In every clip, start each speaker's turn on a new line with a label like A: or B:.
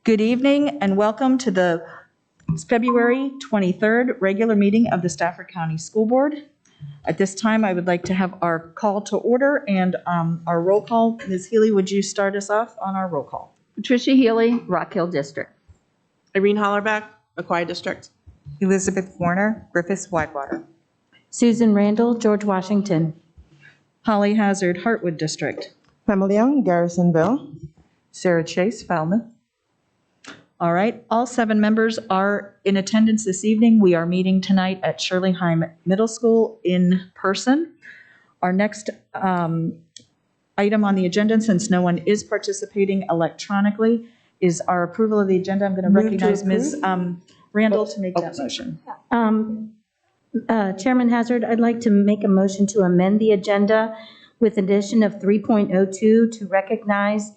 A: Good evening and welcome to the February 23rd regular meeting of the Stafford County School Board. At this time, I would like to have our call to order and our roll call. Ms. Healy, would you start us off on our roll call?
B: Patricia Healy, Rock Hill District.
C: Irene Hollerback, Aquia District.
D: Elizabeth Warner, Griffiths Whitewater.
E: Susan Randall, George Washington.
A: Holly Hazard, Hartwood District.
F: Pamela Young, Garrisonville.
D: Sarah Chase, Falmouth.
A: All right, all 7 members are in attendance this evening. We are meeting tonight at Shirleyheim Middle School in person. Our next item on the agenda, since no one is participating electronically, is our approval of the agenda. I'm going to recognize Ms. Randall to make that motion.
E: Chairman Hazard, I'd like to make a motion to amend the agenda with addition of 3.02 to recognize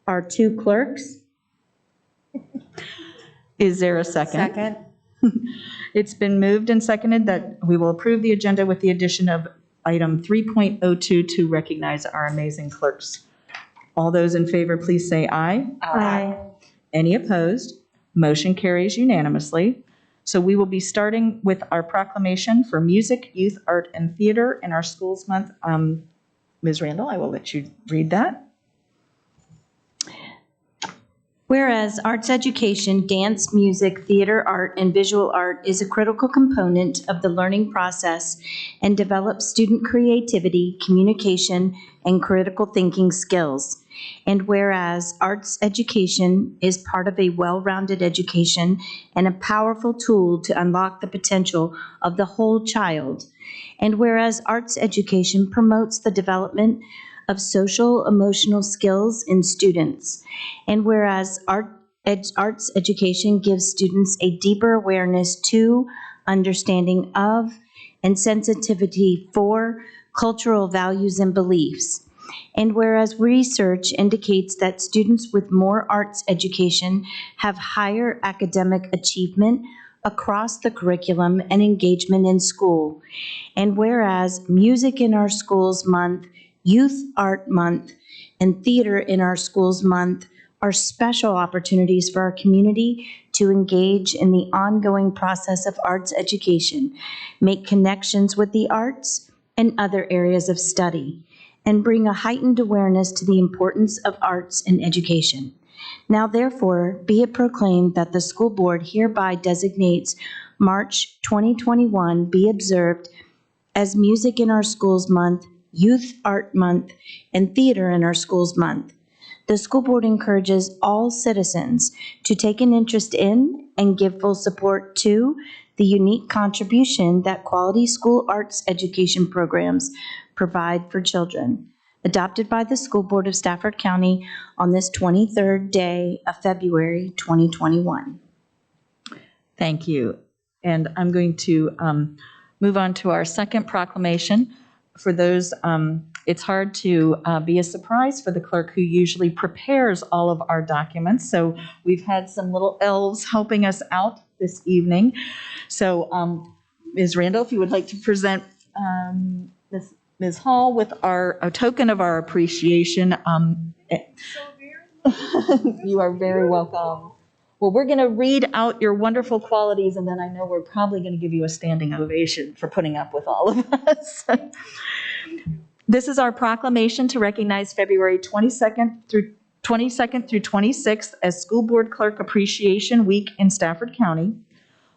E: our 2 clerks.
A: Is there a second?
D: Second.
A: It's been moved and seconded that we will approve the agenda with the addition of item 3.02 to recognize our amazing clerks. All those in favor, please say aye.
E: Aye.
A: Any opposed? Motion carries unanimously. So we will be starting with our proclamation for music, youth, art, and theater in our schools month. Ms. Randall, I will let you read that.
E: Whereas arts education, dance, music, theater, art, and visual art is a critical component of the learning process and develops student creativity, communication, and critical thinking skills. And whereas arts education is part of a well-rounded education and a powerful tool to unlock the potential of the whole child. And whereas arts education promotes the development of social emotional skills in students. And whereas arts education gives students a deeper awareness to, understanding of, and sensitivity for cultural values and beliefs. And whereas research indicates that students with more arts education have higher academic achievement across the curriculum and engagement in school. And whereas Music in Our Schools Month, Youth Art Month, and Theater in Our Schools Month are special opportunities for our community to engage in the ongoing process of arts education, make connections with the arts and other areas of study, and bring a heightened awareness to the importance of arts in education. Now therefore, be it proclaimed that the school board hereby designates March 2021 be observed as Music in Our Schools Month, Youth Art Month, and Theater in Our Schools Month. The school board encourages all citizens to take an interest in and give full support to the unique contribution that quality school arts education programs provide for children. Adopted by the School Board of Stafford County on this 23rd day of February 2021.
A: Thank you. And I'm going to move on to our second proclamation. For those, it's hard to be a surprise for the clerk who usually prepares all of our documents. So we've had some little elves helping us out this evening. So Ms. Randall, if you would like to present Ms. Hall with a token of our appreciation. You are very welcome. Well, we're going to read out your wonderful qualities, and then I know we're probably going to give you a standing ovation for putting up with all of us. This is our proclamation to recognize February 22nd through 26th as School Board Clerk Appreciation Week in Stafford County.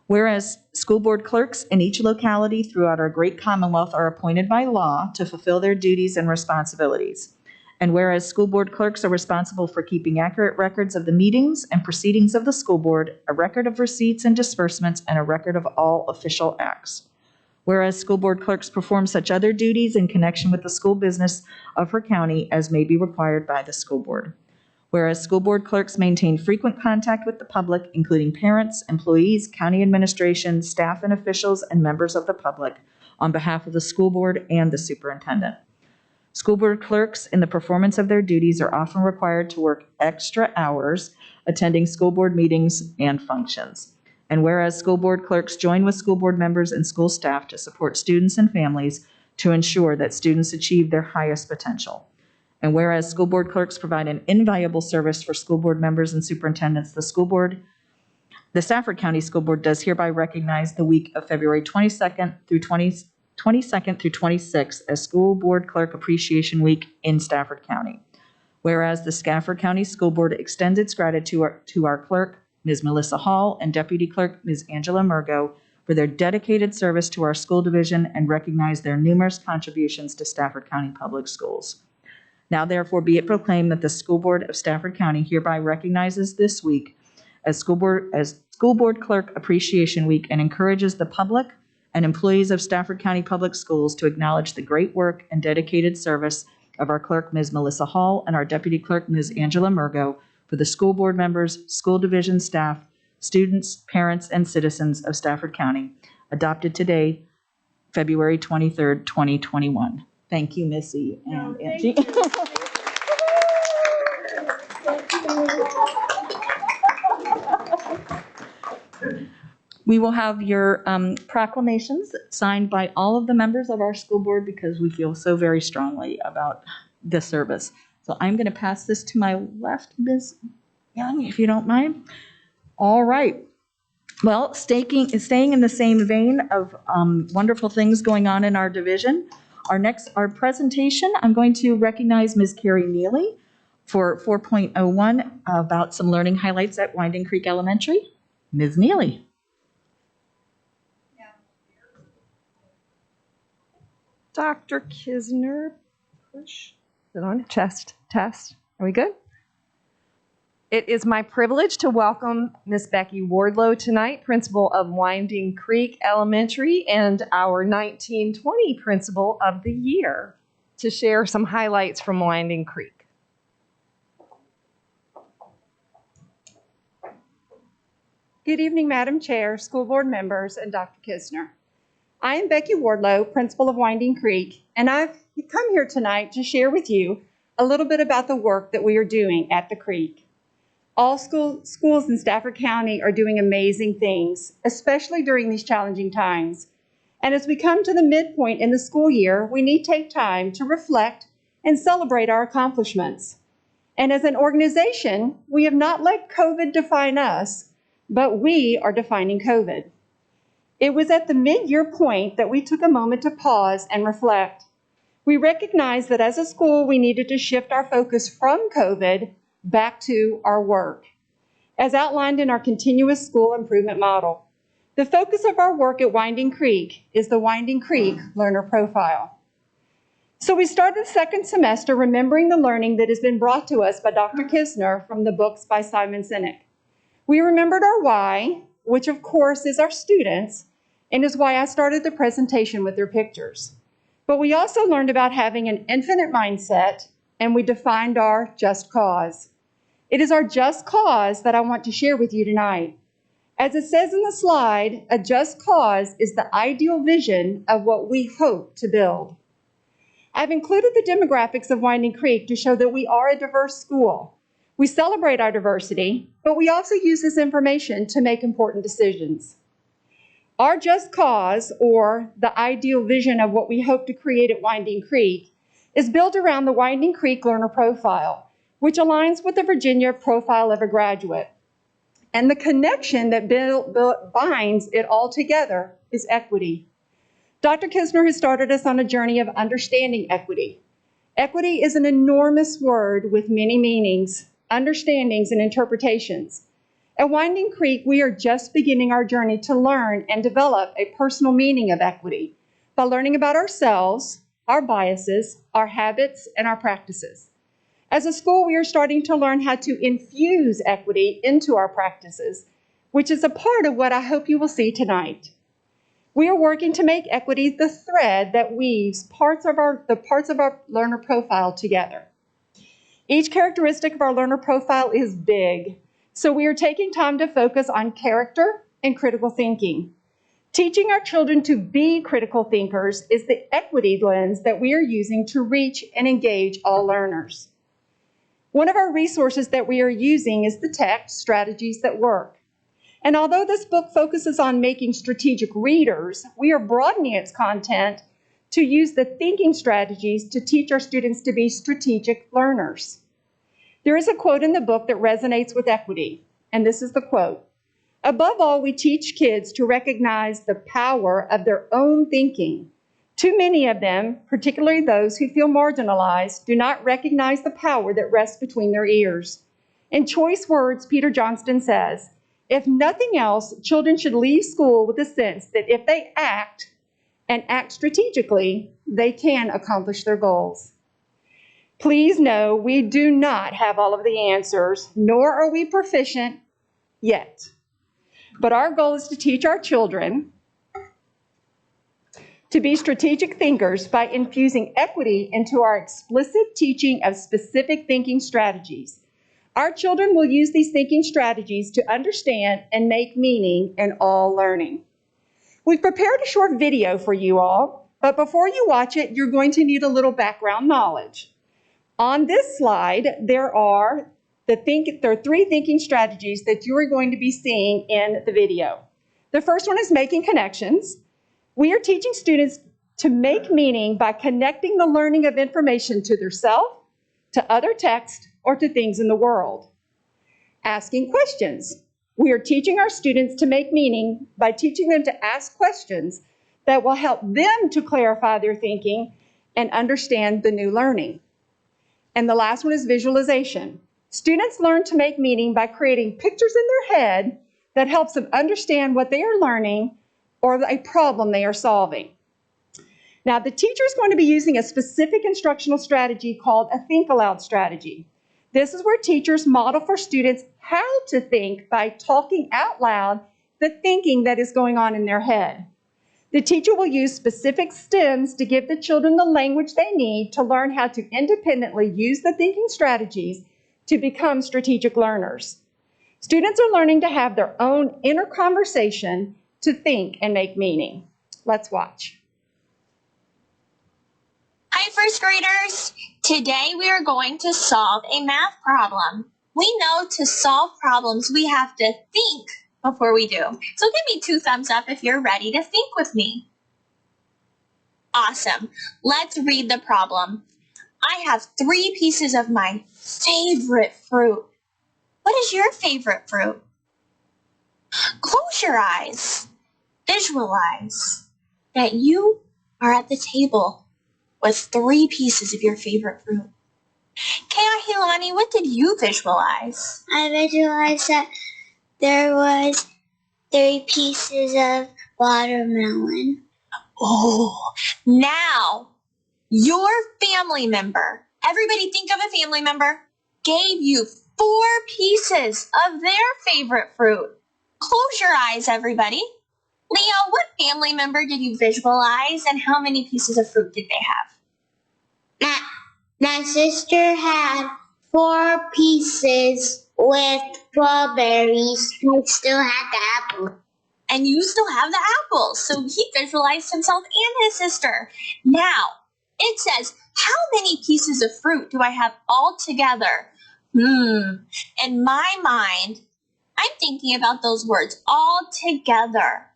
A: Whereas school board clerks in each locality throughout our great Commonwealth are appointed by law to fulfill their duties and responsibilities. And whereas school board clerks are responsible for keeping accurate records of the meetings and proceedings of the school board, a record of receipts and disbursements, and a record of all official acts. Whereas school board clerks perform such other duties in connection with the school business of her county as may be required by the school board. Whereas school board clerks maintain frequent contact with the public, including parents, employees, county administration, staff and officials, and members of the public, on behalf of the school board and the superintendent. School board clerks, in the performance of their duties, are often required to work extra hours attending school board meetings and functions. And whereas school board clerks join with school board members and school staff to support students and families to ensure that students achieve their highest potential. And whereas school board clerks provide an invaluable service for school board members and superintendents, the Stafford County School Board does hereby recognize the week of February 22nd through 26th as School Board Clerk Appreciation Week in Stafford County. Whereas the Stafford County School Board extends its gratitude to our clerk, Ms. Melissa Hall, and Deputy Clerk, Ms. Angela Murgo, for their dedicated service to our school division and recognize their numerous contributions to Stafford County Public Schools. Now therefore be it proclaimed that the School Board of Stafford County hereby recognizes this week as School Board Clerk Appreciation Week and encourages the public and employees of Stafford County Public Schools to acknowledge the great work and dedicated service of our clerk, Ms. Melissa Hall, and our deputy clerk, Ms. Angela Murgo, for the school board members, school division staff, students, parents, and citizens of Stafford County, adopted today, February 23rd, 2021. Thank you, Missy and Angie. We will have your proclamations signed by all of the members of our school board because we feel so very strongly about this service. So I'm going to pass this to my left, Ms. Young, if you don't mind. All right. Well, staying in the same vein of wonderful things going on in our division, our presentation, I'm going to recognize Ms. Carrie Neely for 4.01 about some learning highlights at Winding Creek Elementary. Ms. Neely.
G: Dr. Kisner, push it on, chest, test. Are we good? It is my privilege to welcome Miss Becky Wardlow tonight, principal of Winding Creek Elementary and our 1920 Principal of the Year, to share some highlights from Winding Creek.
H: Good evening, Madam Chair, school board members, and Dr. Kisner. I am Becky Wardlow, principal of Winding Creek, and I've come here tonight to share with you a little bit about the work that we are doing at the Creek. All schools in Stafford County are doing amazing things, especially during these challenging times. And as we come to the midpoint in the school year, we need to take time to reflect and celebrate our accomplishments. And as an organization, we have not let COVID define us, but we are defining COVID. It was at the mid-year point that we took a moment to pause and reflect. We recognized that as a school, we needed to shift our focus from COVID back to our work, as outlined in our continuous school improvement model. The focus of our work at Winding Creek is the Winding Creek Learner Profile. So we started the second semester remembering the learning that has been brought to us by Dr. Kisner from the books by Simon Sinek. We remembered our why, which of course is our students, and is why I started the presentation with their pictures. But we also learned about having an infinite mindset, and we defined our just cause. It is our just cause that I want to share with you tonight. As it says in the slide, a just cause is the ideal vision of what we hope to build. I've included the demographics of Winding Creek to show that we are a diverse school. We celebrate our diversity, but we also use this information to make important decisions. Our just cause, or the ideal vision of what we hope to create at Winding Creek, is built around the Winding Creek Learner Profile, which aligns with the Virginia Profile of a Graduate. And the connection that binds it all together is equity. Dr. Kisner has started us on a journey of understanding equity. Equity is an enormous word with many meanings, understandings, and interpretations. At Winding Creek, we are just beginning our journey to learn and develop a personal meaning of equity by learning about ourselves, our biases, our habits, and our practices. As a school, we are starting to learn how to infuse equity into our practices, which is a part of what I hope you will see tonight. We are working to make equity the thread that weaves the parts of our learner profile together. Each characteristic of our learner profile is big, so we are taking time to focus on character and critical thinking. Teaching our children to be critical thinkers is the equity lens that we are using to reach and engage all learners. One of our resources that we are using is the text Strategies That Work. And although this book focuses on making strategic readers, we are broadening its content to use the thinking strategies to teach our students to be strategic learners. There is a quote in the book that resonates with equity, and this is the quote. Above all, we teach kids to recognize the power of their own thinking. Too many of them, particularly those who feel marginalized, do not recognize the power that rests between their ears. In choice words, Peter Johnston says, if nothing else, children should leave school with a sense that if they act and act strategically, they can accomplish their goals. Please know we do not have all of the answers, nor are we proficient yet. But our goal is to teach our children to be strategic thinkers by infusing equity into our explicit teaching of specific thinking strategies. Our children will use these thinking strategies to understand and make meaning in all learning. We've prepared a short video for you all, but before you watch it, you're going to need a little background knowledge. On this slide, there are three thinking strategies that you are going to be seeing in the video. The first one is making connections. We are teaching students to make meaning by connecting the learning of information to their self, to other text, or to things in the world. Asking questions. We are teaching our students to make meaning by teaching them to ask questions that will help them to clarify their thinking and understand the new learning. And the last one is visualization. Students learn to make meaning by creating pictures in their head that helps them understand what they are learning or a problem they are solving. Now, the teacher is going to be using a specific instructional strategy called a think aloud strategy. This is where teachers model for students how to think by talking out loud the thinking that is going on in their head. The teacher will use specific stems to give the children the language they need to learn how to independently use the thinking strategies to become strategic learners. Students are learning to have their own inner conversation to think and make meaning. Let's watch.
I: Hi, first graders. Today we are going to solve a math problem. We know to solve problems we have to think before we do. So give me 2 thumbs up if you're ready to think with me. Awesome. Let's read the problem. I have 3 pieces of my favorite fruit. What is your favorite fruit? Close your eyes. Visualize that you are at the table with 3 pieces of your favorite fruit. Keahilani, what did you visualize?
J: I visualized that there was 3 pieces of watermelon.
I: Oh, now your family member, everybody think of a family member, gave you 4 pieces of their favorite fruit. Close your eyes, everybody. Leo, what family member did you visualize and how many pieces of fruit did they have?
J: My sister had 4 pieces with strawberries. I still had the apple.
I: And you still have the apples. So he visualized himself and his sister. Now, it says, how many pieces of fruit do I have all together? In my mind, I'm thinking about those words, all together.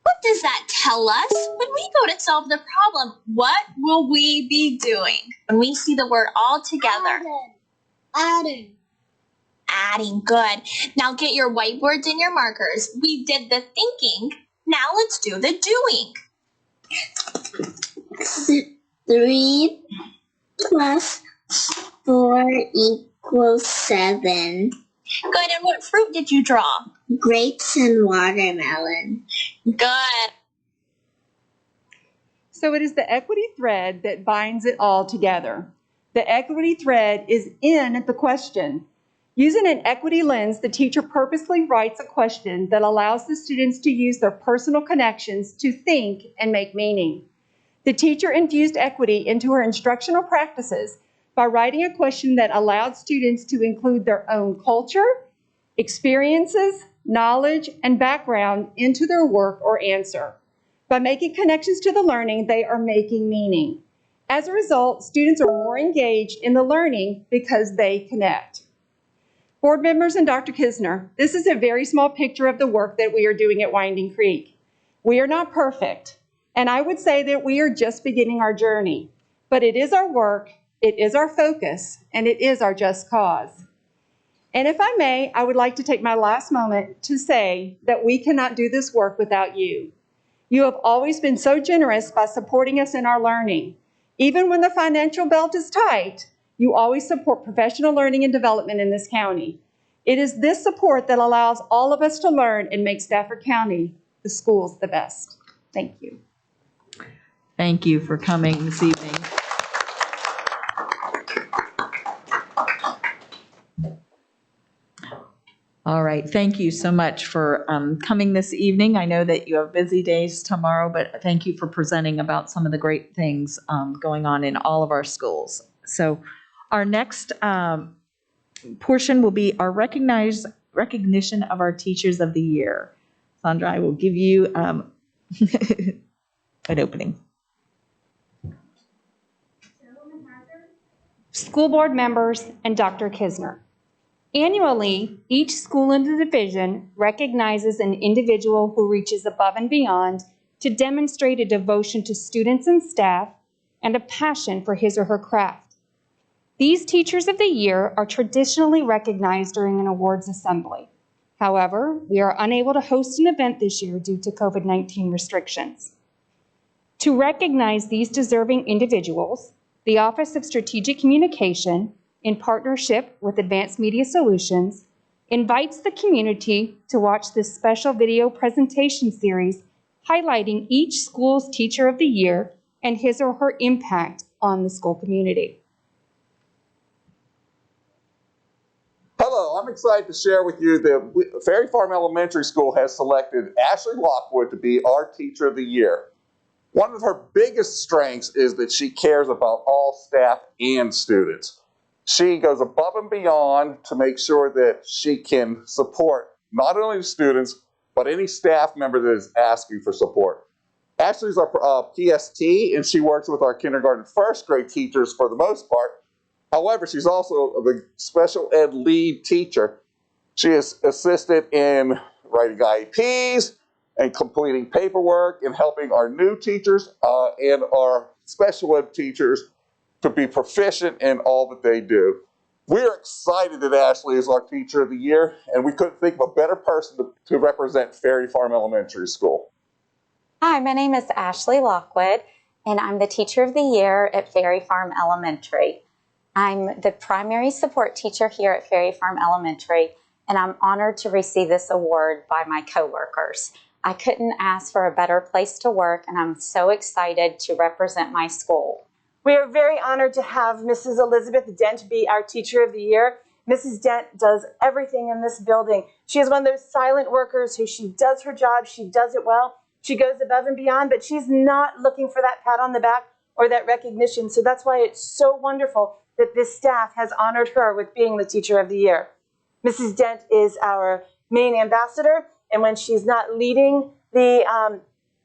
I: What does that tell us? When we go to solve the problem, what will we be doing when we see the word all together? Adding, good. Now get your whiteboards and your markers. We did the thinking. Now let's do the doing.
J: 3 plus 4 equals 7.
I: Good, and what fruit did you draw?
J: Grapes and watermelon.
I: Good.
H: So it is the equity thread that binds it all together. The equity thread is in the question. Using an equity lens, the teacher purposely writes a question that allows the students to use their personal connections to think and make meaning. The teacher infused equity into her instructional practices by writing a question that allowed students to include their own culture, experiences, knowledge, and background into their work or answer. By making connections to the learning, they are making meaning. As a result, students are more engaged in the learning because they connect. Board members and Dr. Kisner, this is a very small picture of the work that we are doing at Winding Creek. We are not perfect, And I would say that we are just beginning our journey. But it is our work, it is our focus, and it is our just cause. And if I may, I would like to take my last moment to say that we cannot do this work without you. You have always been so generous by supporting us in our learning. Even when the financial belt is tight, you always support professional learning and development in this county. It is this support that allows all of us to learn and make Stafford County, the schools, the best. Thank you.
A: Thank you for coming this evening. All right, thank you so much for coming this evening. I know that you have busy days tomorrow, but thank you for presenting about some of the great things going on in all of our schools. So our next portion will be our recognition of our Teachers of the Year. Sandra, I will give you an opening.
H: School board members and Dr. Kisner. Annually, each school in the division recognizes an individual who reaches above and beyond to demonstrate a devotion to students and staff and a passion for his or her craft. These Teachers of the Year are traditionally recognized during an awards assembly. However, we are unable to host an event this year due to COVID-19 restrictions. To recognize these deserving individuals, the Office of Strategic Communication, in partnership with Advanced Media Solutions, invites the community to watch this special video presentation series highlighting each school's Teacher of the Year and his or her impact on the school community.
K: Hello, I'm excited to share with you that Ferry Farm Elementary School has selected Ashley Lockwood to be our Teacher of the Year. One of her biggest strengths is that she cares about all staff and students. She goes above and beyond to make sure that she can support not only the students, but any staff member that is asking for support. Ashley's our PST, and she works with our kindergarten first grade teachers for the most part. However, she's also the special ed lead teacher. She has assisted in writing IEPs and completing paperwork and helping our new teachers and our special ed teachers to be proficient in all that they do. We're excited that Ashley is our Teacher of the Year, and we couldn't think of a better person to represent Ferry Farm Elementary School.
L: Hi, my name is Ashley Lockwood, and I'm the Teacher of the Year at Ferry Farm Elementary. I'm the primary support teacher here at Ferry Farm Elementary, and I'm honored to receive this award by my coworkers. I couldn't ask for a better place to work, and I'm so excited to represent my school.
M: We are very honored to have Mrs. Elizabeth Dent be our Teacher of the Year. Mrs. Dent does everything in this building. She is one of those silent workers who she does her job, she does it well, she goes above and beyond, but she's not looking for that pat on the back or that recognition. So that's why it's so wonderful that this staff has honored her with being the Teacher of the Year. Mrs. Dent is our main ambassador, and when she's not leading the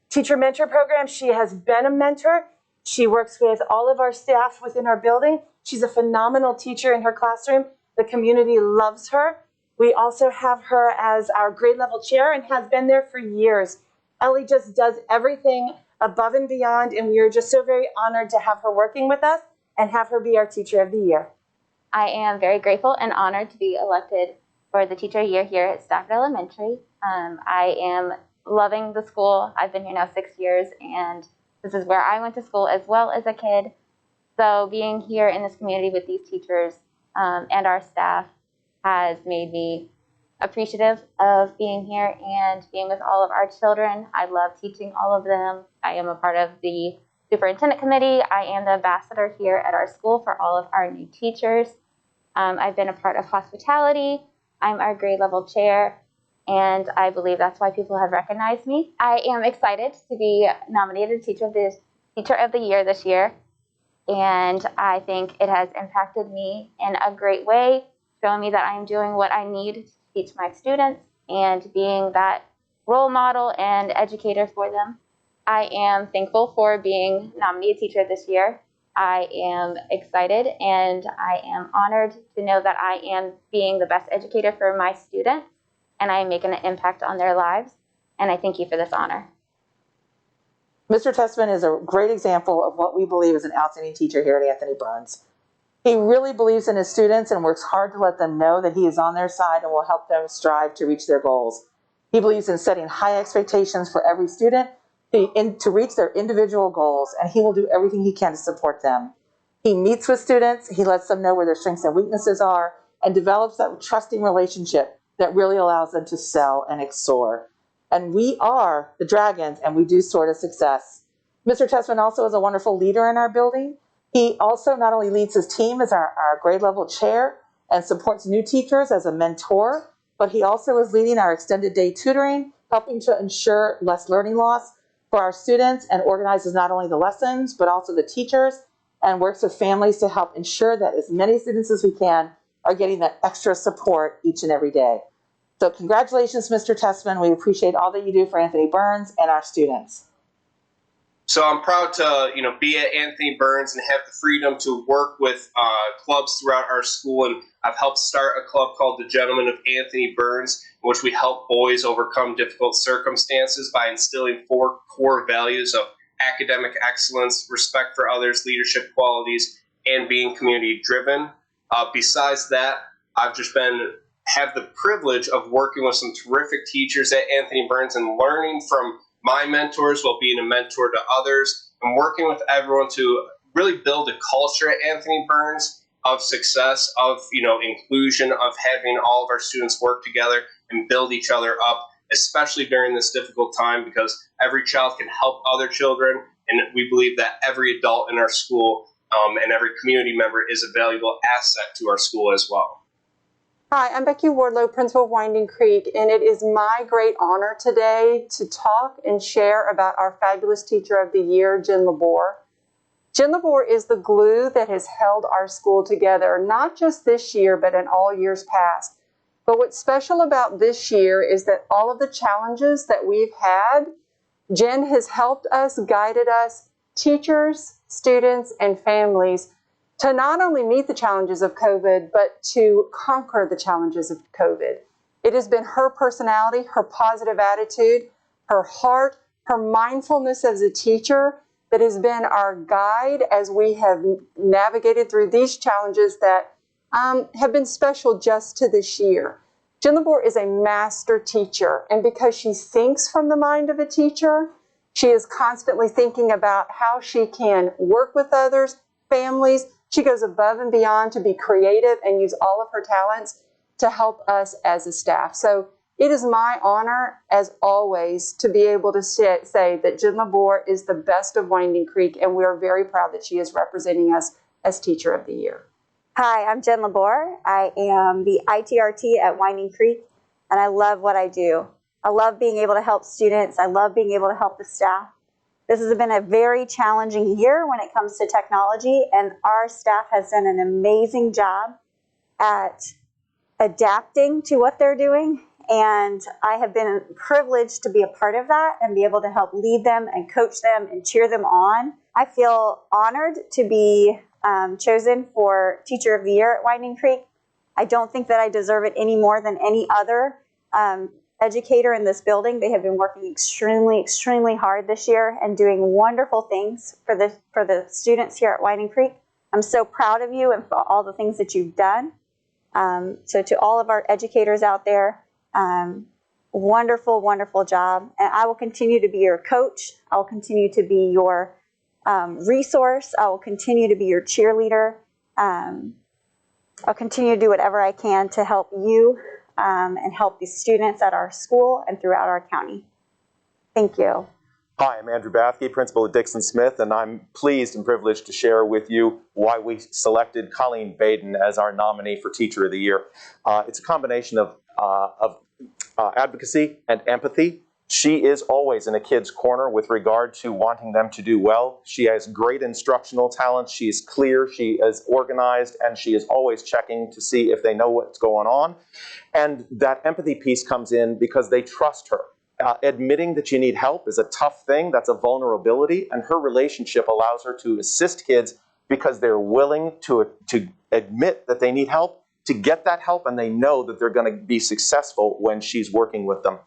M: Teacher Mentor Program, she has been a mentor. She works with all of our staff within our building. She's a phenomenal teacher in her classroom. The community loves her. We also have her as our grade level chair and has been there for years. Ellie just does everything above and beyond, and we are just so very honored to have her working with us and have her be our Teacher of the Year.
N: I am very grateful and honored to be elected for the Teacher of the Year here at Stafford Elementary. I am loving the school. I've been here now 6 years, and this is where I went to school as well as a kid. So being here in this community with these teachers and our staff has made me appreciative of being here and being with all of our children. I love teaching all of them. I am a part of the superintendent committee. I am the ambassador here at our school for all of our new teachers. I've been a part of hospitality. I'm our grade level chair, and I believe that's why people have recognized me. I am excited to be nominated Teacher of the Year this year, and I think it has impacted me in a great way, showing me that I am doing what I need to teach my students and being that role model and educator for them. I am thankful for being nominated Teacher this year. I am excited and I am honored to know that I am being the best educator for my students, and I am making an impact on their lives, and I thank you for this honor.
O: Mr. Testman is a great example of what we believe is an outstanding teacher here at Anthony Burns. He really believes in his students and works hard to let them know that he is on their side and will help them strive to reach their goals. He believes in setting high expectations for every student to reach their individual goals, and he will do everything he can to support them. He meets with students, he lets them know where their strengths and weaknesses are, and develops that trusting relationship that really allows them to excel and soar. And we are the dragons, and we do soar to success. Mr. Testman also is a wonderful leader in our building. He also not only leads his team as our grade level chair and supports new teachers as a mentor, but he also is leading our extended day tutoring, helping to ensure less learning loss for our students, and organizes not only the lessons, but also the teachers, and works with families to help ensure that as many students as we can are getting that extra support each and every day. So congratulations, Mr. Testman. We appreciate all that you do for Anthony Burns and our students.
P: So I'm proud to, be at Anthony Burns and have the freedom to work with clubs throughout our school. And I've helped start a club called the Gentlemen of Anthony Burns, in which we help boys overcome difficult circumstances by instilling 4 core values of academic excellence, respect for others, leadership qualities, and being community driven. Besides that, I've just have the privilege of working with some terrific teachers at Anthony Burns and learning from my mentors while being a mentor to others, and working with everyone to really build a culture at Anthony Burns of success, of inclusion, of having all of our students work together and build each other up, especially during this difficult time, because every child can help other children, and we believe that every adult in our school and every community member is a valuable asset to our school as well.
H: Hi, I'm Becky Wardlow, Principal of Winding Creek, and it is my great honor today to talk and share about our fabulous Teacher of the Year, Jen Labor. Jen Labor is the glue that has held our school together, not just this year, but in all years past. But what's special about this year is that all of the challenges that we've had, Jen has helped us, guided us, teachers, students, and families, to not only meet the challenges of COVID, but to conquer the challenges of COVID. It has been her personality, her positive attitude, her heart, her mindfulness as a teacher that has been our guide as we have navigated through these challenges that have been special just to this year. Jen Labor is a master teacher, and because she thinks from the mind of a teacher, she is constantly thinking about how she can work with others, families. She goes above and beyond to be creative and use all of her talents to help us as a staff. So it is my honor, as always, to be able to say that Jen Labor is the best of Winding Creek, and we are very proud that she is representing us as Teacher of the Year.
Q: Hi, I'm Jen Labor. I am the ITRT at Winding Creek, and I love what I do. I love being able to help students. I love being able to help the staff. This has been a very challenging year when it comes to technology, and our staff has done an amazing job at adapting to what they're doing, and I have been privileged to be a part of that and be able to help lead them and coach them and cheer them on. I feel honored to be chosen for Teacher of the Year at Winding Creek. I don't think that I deserve it any more than any other educator in this building. They have been working extremely hard this year and doing wonderful things for the students here at Winding Creek. I'm so proud of you and for all the things that you've done. So to all of our educators out there, wonderful job. And I will continue to be your coach. I will continue to be your resource. I will continue to be your cheerleader. I'll continue to do whatever I can to help you and help the students at our school and throughout our county. Thank you.
R: Hi, I'm Andrew Bathke, Principal at Dixon Smith, and I'm pleased and privileged to share with you why we selected Colleen Baden as our nominee for Teacher of the Year. It's a combination of advocacy and empathy. She is always in a kid's corner with regard to wanting them to do well. She has great instructional talent. She is clear, she is organized, and she is always checking to see if they know what's going on. And that empathy piece comes in because they trust her. Admitting that you need help is a tough thing. That's a vulnerability, and her relationship allows her to assist kids because they're willing to admit that they need help, to get that help, and they know that they're going to be successful when she's working with them.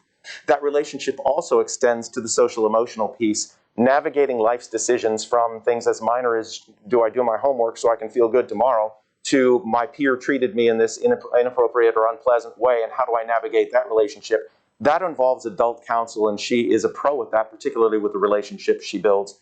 R: That relationship also extends to the social emotional piece navigating life's decisions from things as minor as, do I do my homework so I can feel good tomorrow, to my peer treated me in this inappropriate or unpleasant way, and how do I navigate that relationship? That involves adult counsel, and she is a pro at that, particularly with the relationships she builds.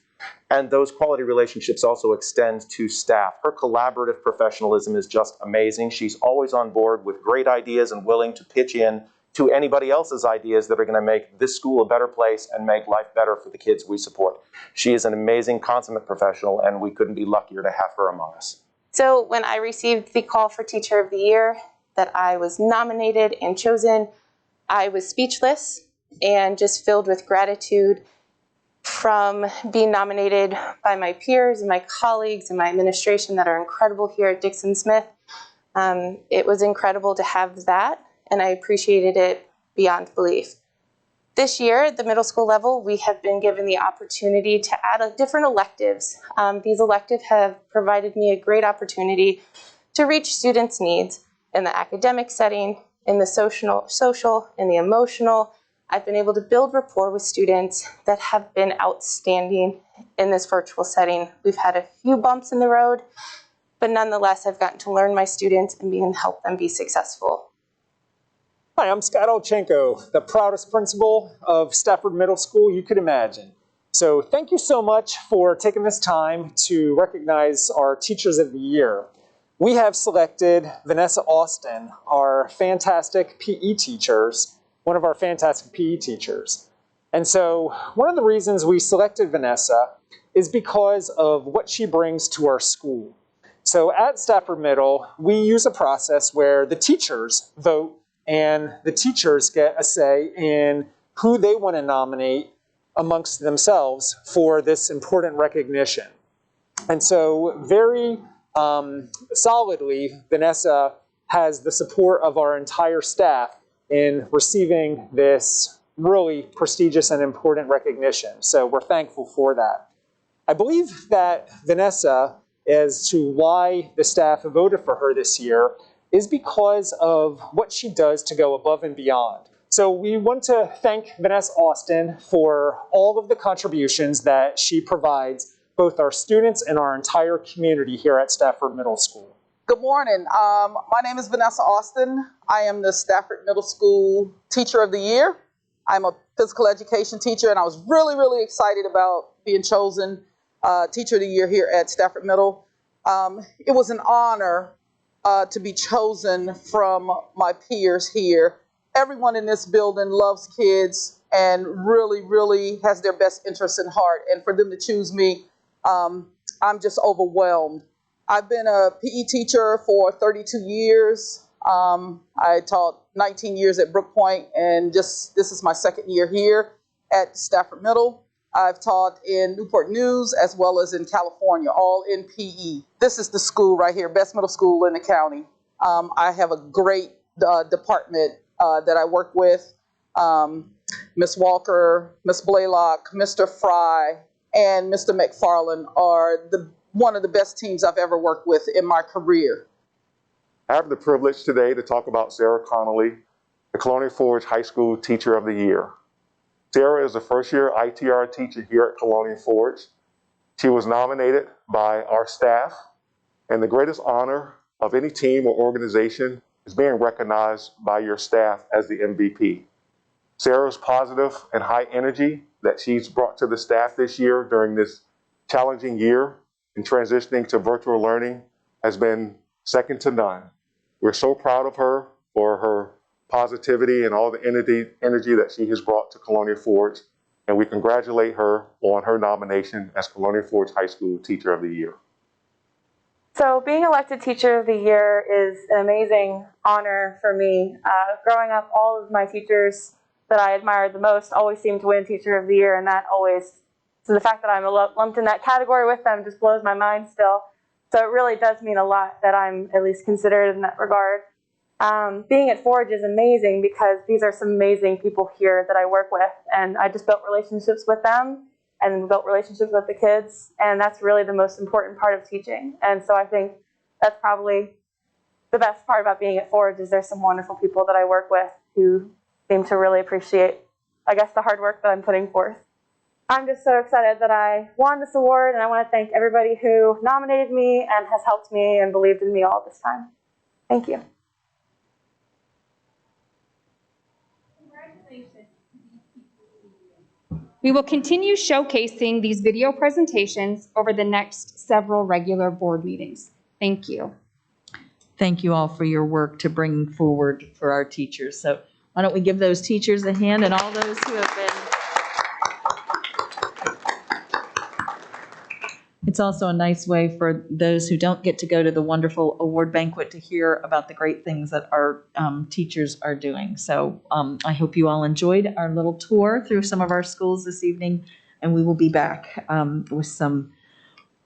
R: And those quality relationships also extend to staff. Her collaborative professionalism is just amazing. She's always on board with great ideas and willing to pitch in to anybody else's ideas that are going to make this school a better place and make life better for the kids we support. She is an amazing, consummate professional, and we couldn't be luckier to have her among us.
S: So when I received the call for Teacher of the Year, that I was nominated and chosen, I was speechless and just filled with gratitude from being nominated by my peers and my colleagues and my administration that are incredible here at Dixon Smith. It was incredible to have that, and I appreciated it beyond belief. This year, at the middle school level, we have been given the opportunity to add different electives. These electives have provided me a great opportunity to reach students' needs in the academic setting, in the social, in the emotional. I've been able to build rapport with students that have been outstanding in this virtual setting. We've had a few bumps in the road, but nonetheless, I've gotten to learn my students and help them be successful.
T: Hi, I'm Scott Olchenko, the proudest principal of Stafford Middle School you could imagine. So thank you so much for taking this time to recognize our Teachers of the Year. We have selected Vanessa Austin, our fantastic PE teachers, one of our fantastic PE teachers. And so one of the reasons we selected Vanessa is because of what she brings to our school. So at Stafford Middle, we use a process where the teachers vote and the teachers get a say in who they want to nominate amongst themselves for this important recognition. And so very solidly, Vanessa has the support of our entire staff in receiving this really prestigious and important recognition. So we're thankful for that. I believe that Vanessa, as to why the staff voted for her this year, is because of what she does to go above and beyond. So we want to thank Vanessa Austin for all of the contributions that she provides, both our students and our entire community here at Stafford Middle School.
U: Good morning. My name is Vanessa Austin. I am the Stafford Middle School Teacher of the Year. I'm a physical education teacher, and I was really, really excited about being chosen Teacher of the Year here at Stafford Middle. It was an honor to be chosen from my peers here. Everyone in this building loves kids and really, really has their best interests in heart. And for them to choose me, I'm just overwhelmed. I've been a PE teacher for 32 years. I taught 19 years at Brook Point, and this is my second year here at Stafford Middle. I've taught in Newport News as well as in California, all in PE. This is the school right here, best middle school in the county. I have a great department that I work with. Ms. Walker, Ms. Blaylock, Mr. Fry, and Mr. McFarland are one of the best teams I've ever worked with in my career.
K: I have the privilege today to talk about Sarah Connolly, the Colonial Forge High School Teacher of the Year. Sarah is a first-year ITR teacher here at Colonial Forge. She was nominated by our staff, and the greatest honor of any team or organization is being recognized by your staff as the MVP. Sarah's positive and high energy that she's brought to the staff this year during this challenging year in transitioning to virtual learning has been second to none. We're so proud of her for her positivity and all the energy that she has brought to Colonial Forge, and we congratulate her on her nomination as Colonial Forge High School Teacher of the Year.
V: So being elected Teacher of the Year is an amazing honor for me. Growing up, all of my teachers that I admired the most always seemed to win Teacher of the Year, and that always, so the fact that I'm lumped in that category with them just blows my mind still. So it really does mean a lot that I'm at least considered in that regard. Being at Forge is amazing because these are some amazing people here that I work with, and I just built relationships with them and built relationships with the kids, and that's really the most important part of teaching. And so I think that's probably the best part about being at Forge is there's some wonderful people that I work with who seem to really appreciate, I guess, the hard work that I'm putting forth. I'm just so excited that I won this award, and I want to thank everybody who nominated me and has helped me and believed in me all this time. Thank you.
B: We will continue showcasing these video presentations over the next several regular board meetings. Thank you.
A: Thank you all for your work to bring forward for our teachers. So why don't we give those teachers a hand and all those who have been. It's also a nice way for those who don't get to go to the wonderful award banquet to hear about the great things that our teachers are doing. So I hope you all enjoyed our little tour through some of our schools this evening, and we will be back with some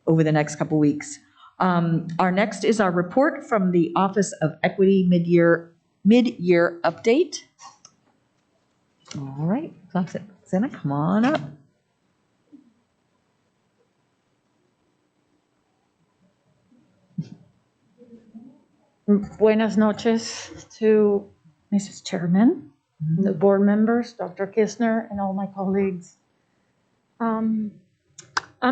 A: over the next couple weeks. Our next is our report from the Office of Equity mid-year update. All right, Zena, come on up.
C: Buenas noches to Mrs. Chairman, the board members, Dr. Kisner, and all my colleagues. I'm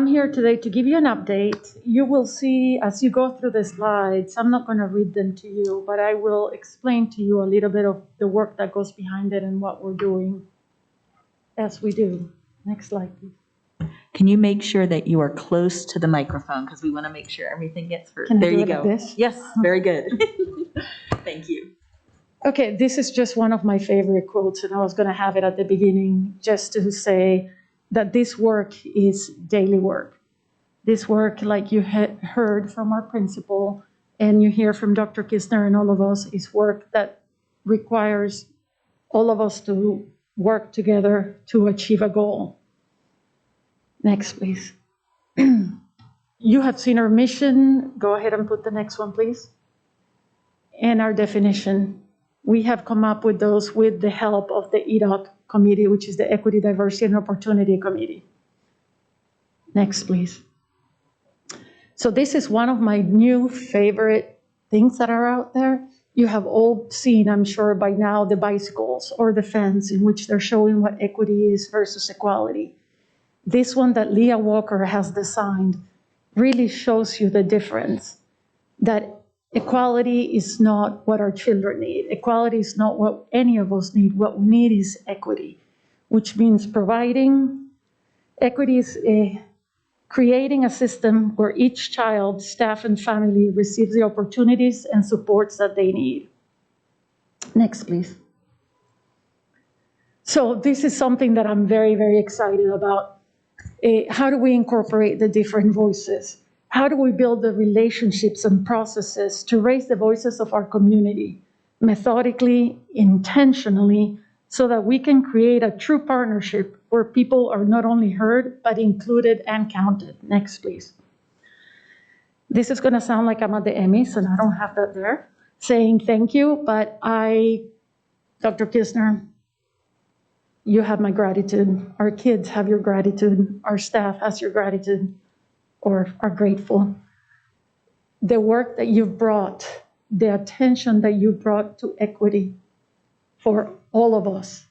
C: here today to give you an update. You will see as you go through the slides, I'm not going to read them to you, but I will explain to you a little bit of the work that goes behind it and what we're doing as we do. Next slide, please.
A: Can you make sure that you are close to the microphone because we want to make sure everything gets heard.
C: Can I
A: There
C: do
A: you
C: it
A: go.
C: like this?
A: Yes, very good. Thank you.
C: Okay, this is just one of my favorite quotes, and I was going to have it at the beginning just to say that this work is daily work. This work, like you had heard from our principal and you hear from Dr. Kisner and all of us, is work that requires all of us to work together to achieve a goal. Next, please. You have seen our mission. Go ahead and put the next one, please. And our definition. We have come up with those with the help of the EDOC committee, which is the Equity, Diversity, and Opportunity Committee. Next, please. So this is one of my new favorite things that are out there. You have all seen, I'm sure by now, the bicycles or the fence in which they're showing what equity is versus equality. This one that Leah Walker has designed really shows you the difference, that equality is not what our children need. Equality is not what any of us need. What we need is equity, which means providing. Equity is creating a system where each child, staff, and family receives the opportunities and supports that they need. Next, please. So this is something that I'm very, very excited about. How do we incorporate the different voices? How do we build the relationships and processes to raise the voices of our community methodically, intentionally, so that we can create a true partnership where people are not only heard, but included and counted? Next, please. This is going to sound like I'm at the Emmys, and I don't have that there, saying thank you, but Dr. Kisner, you have my gratitude. Our kids have your gratitude. Our staff has your gratitude, or are grateful. The work that you've brought, the attention that you brought to equity for all of us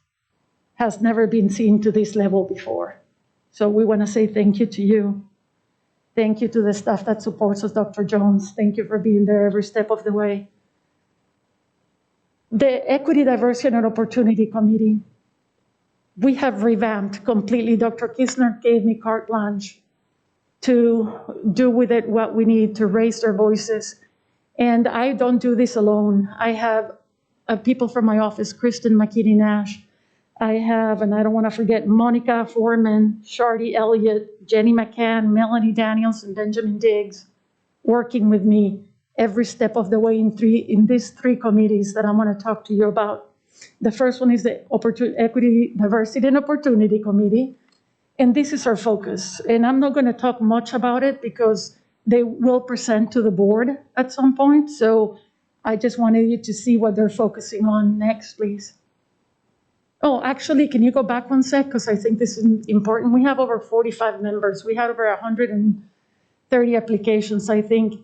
C: has never been seen to this level before. So we want to say thank you to you. Thank you to the staff that supports us, Dr. Jones. Thank you for being there every step of the way. The Equity, Diversity, and Opportunity Committee, we have revamped completely. Dr. Kisner gave me carte blanche to do with it what we need to raise their voices. And I don't do this alone. I have people from my office, Kristen McKinney-Nash. I have, and I don't want to forget, Monica Foreman, Shardy Elliott, Jenny McCann, Melanie Daniels, and Benjamin Diggs, working with me every step of the way in these three committees that I'm going to talk to you about. The first one is the Equity, Diversity, and Opportunity Committee. And this is our focus. And I'm not going to talk much about it because they will present to the board at some point. So I just wanted you to see what they're focusing on. Next, please. Oh, actually, can you go back one sec? Because I think this is important. We have over 45 members. We had over 130 applications, I think.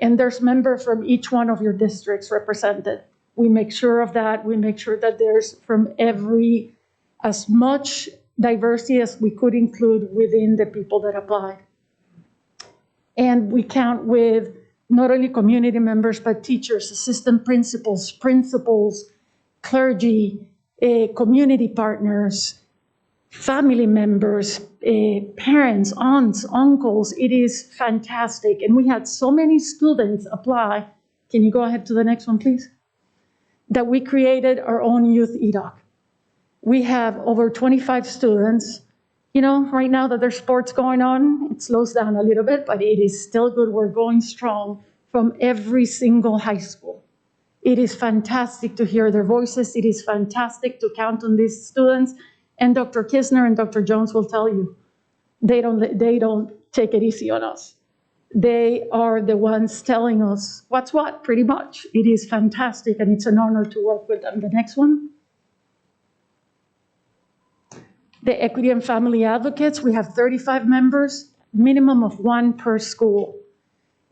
C: And there's members from each one of your districts represented. We make sure of that. We make sure that there's from as much diversity as we could include within the people that applied. And we count with not only community members, but teachers, assistant principals, clergy, community partners, family members, parents, aunts, uncles. It is fantastic. And we had so many students apply. Can you go ahead to the next one, please? That we created our own youth EDOC. We have over 25 students. You know, right now that there's sports going on, it slows down a little bit, but it is still good. We're going strong from every single high school. It is fantastic to hear their voices. It is fantastic to count on these students. And Dr. Kisner and Dr. Jones will tell you, they don't take it easy on us. They are the ones telling us what's what, pretty much. It is fantastic, and it's an honor to work with them. The next one. The Equity and Family Advocates, we have 35 members, minimum of one per school.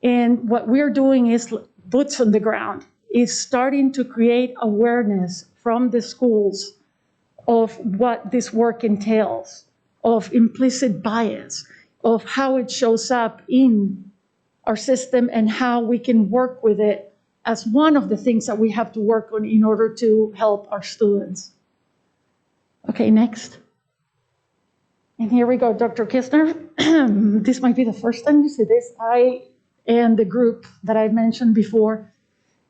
C: And what we're doing is boots on the ground, is starting to create awareness from the schools of what this work entails, of implicit bias, of how it shows up in our system and how we can work with it as one of the things that we have to work on in order to help our students. Okay, next. And here we go, Dr. Kisner. This might be the first time you see this. I and the group that I mentioned before,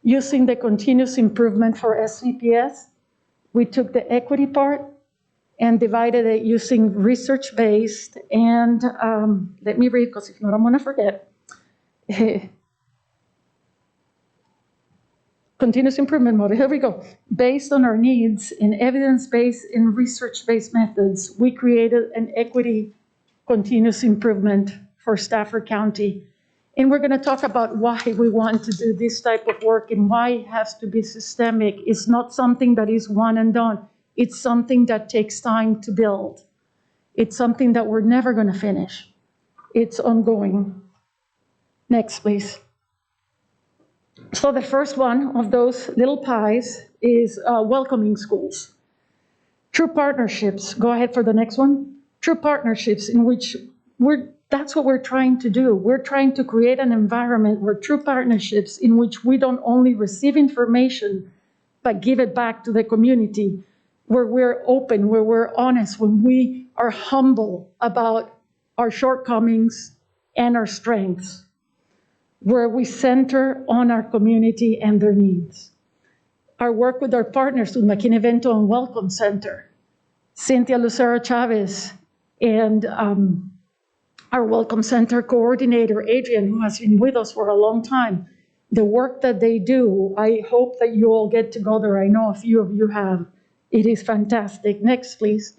C: using the continuous improvement for SVPS, we took the equity part and divided it using research-based and, let me read, because if not, I'm going to forget. Continuous improvement model, here we go. Based on our needs in evidence-based and research-based methods, we created an equity continuous improvement for Stafford County. And we're gonna talk about why we want to do this type of work and why it has to be systemic. It's not something that is one and done. It's something that takes time to build. It's something that we're never gonna finish. It's ongoing. Next, please. So the first one of those little pies is welcoming schools. True partnerships, go ahead for the next one. True partnerships in which that's what we're trying to do. We're trying to create an environment where true partnerships in which we don't only receive information, but give it back to the community, where we're open, where we're honest, when we are humble about our shortcomings and our strengths, where we center on our community and their needs. Our work with our partners with McKinney-Vento and Welcome Center, Cynthia Lucero Chavez, and our Welcome Center coordinator, Adrian, who has been with us for a long time. The work that they do, I hope that you all get to go there. I know a few of you have. It is fantastic. Next, please.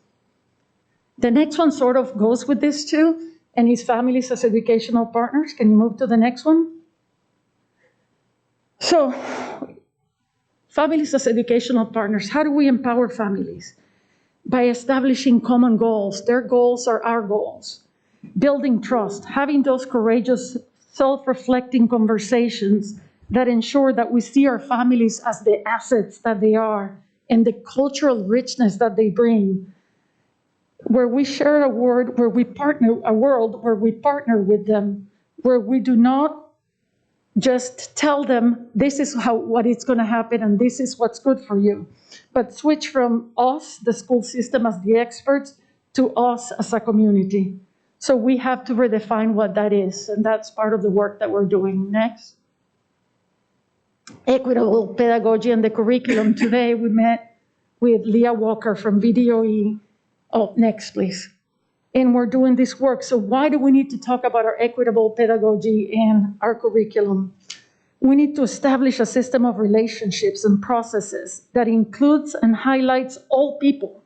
C: The next one sort of goes with this too, and is families as educational partners. Can you move to the next one? So, families as educational partners, how do we empower families? By establishing common goals. Their goals are our goals. Building trust, having those courageous, self-reflecting conversations that ensure that we see our families as the assets that they are and the cultural richness that they bring, where we share a world where we partner with them, where we do not just tell them this is what it's going to happen and this is what's good for you, but switch from us, the school system as the experts, to us as a community. So we have to redefine what that is, and that's part of the work that we're doing. Next. Equitable Pedagogy and the curriculum. Today we met with Leah Walker from VDOE. Oh, next, please. And we're doing this work. So why do we need to talk about our equitable pedagogy and our curriculum? We need to establish a system of relationships and processes that includes and highlights all people,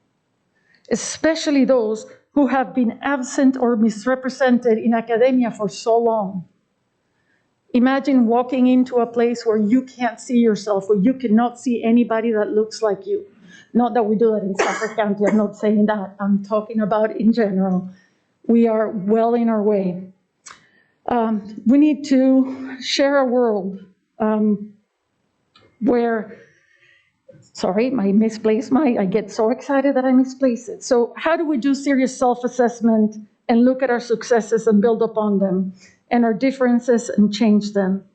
C: especially those who have been absent or misrepresented in academia for so long. Imagine walking into a place where you can't see yourself, where you cannot see anybody that looks like you. Not that we do that in Stafford County, I'm not saying that. I'm talking about in general. We are well in our way. We need to share a world where Sorry, I get so excited that I misplace it. So how do we do serious self-assessment and look at our successes and build upon them and our differences and change them?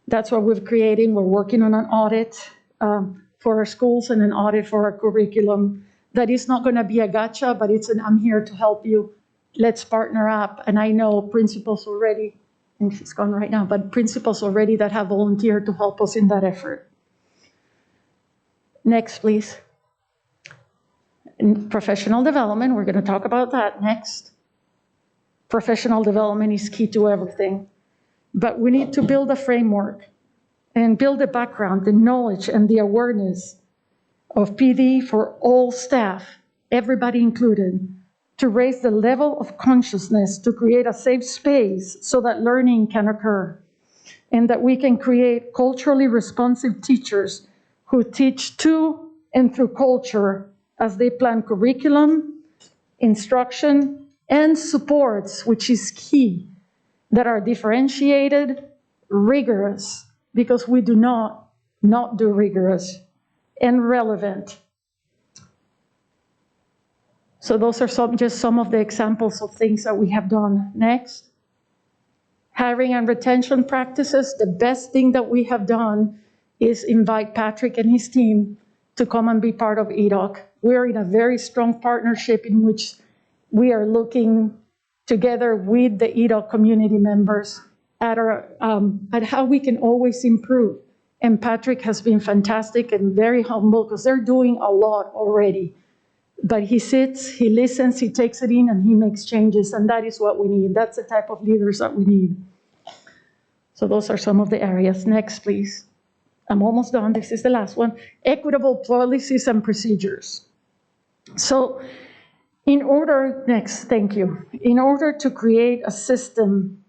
C: That's what we're creating. We're working on an audit for our schools and an audit for our curriculum. That is not going to be a gotcha, but I'm here to help you. Let's partner up. And I know principals already, and she's gone right now, but principals already that have volunteered to help us in that effort. Next, please. In professional development, we're going to talk about that next. Professional development is key to everything. But we need to build a framework and build a background, the knowledge and the awareness of PD for all staff, everybody included, to raise the level of consciousness, to create a safe space so that learning can occur, and that we can create culturally responsive teachers who teach to and through culture as they plan curriculum, instruction, and supports, which is key, that are differentiated, rigorous, because we do not do rigorous, and relevant. So those are just some of the examples of things that we have done. Next. Hiring and retention practices. The best thing that we have done is invite Patrick and his team to come and be part of EDOC. We're in a very strong partnership in which we are looking together with the EDOC community members at how we can always improve. And Patrick has been fantastic and very humble because they're doing a lot already. But he sits, he listens, he takes it in, and he makes changes, and that is what we need. That's the type of leaders that we need. So those are some of the areas. Next, please. I'm almost done. This is the last one. Equitable policies and procedures. So thank you. In order to create a system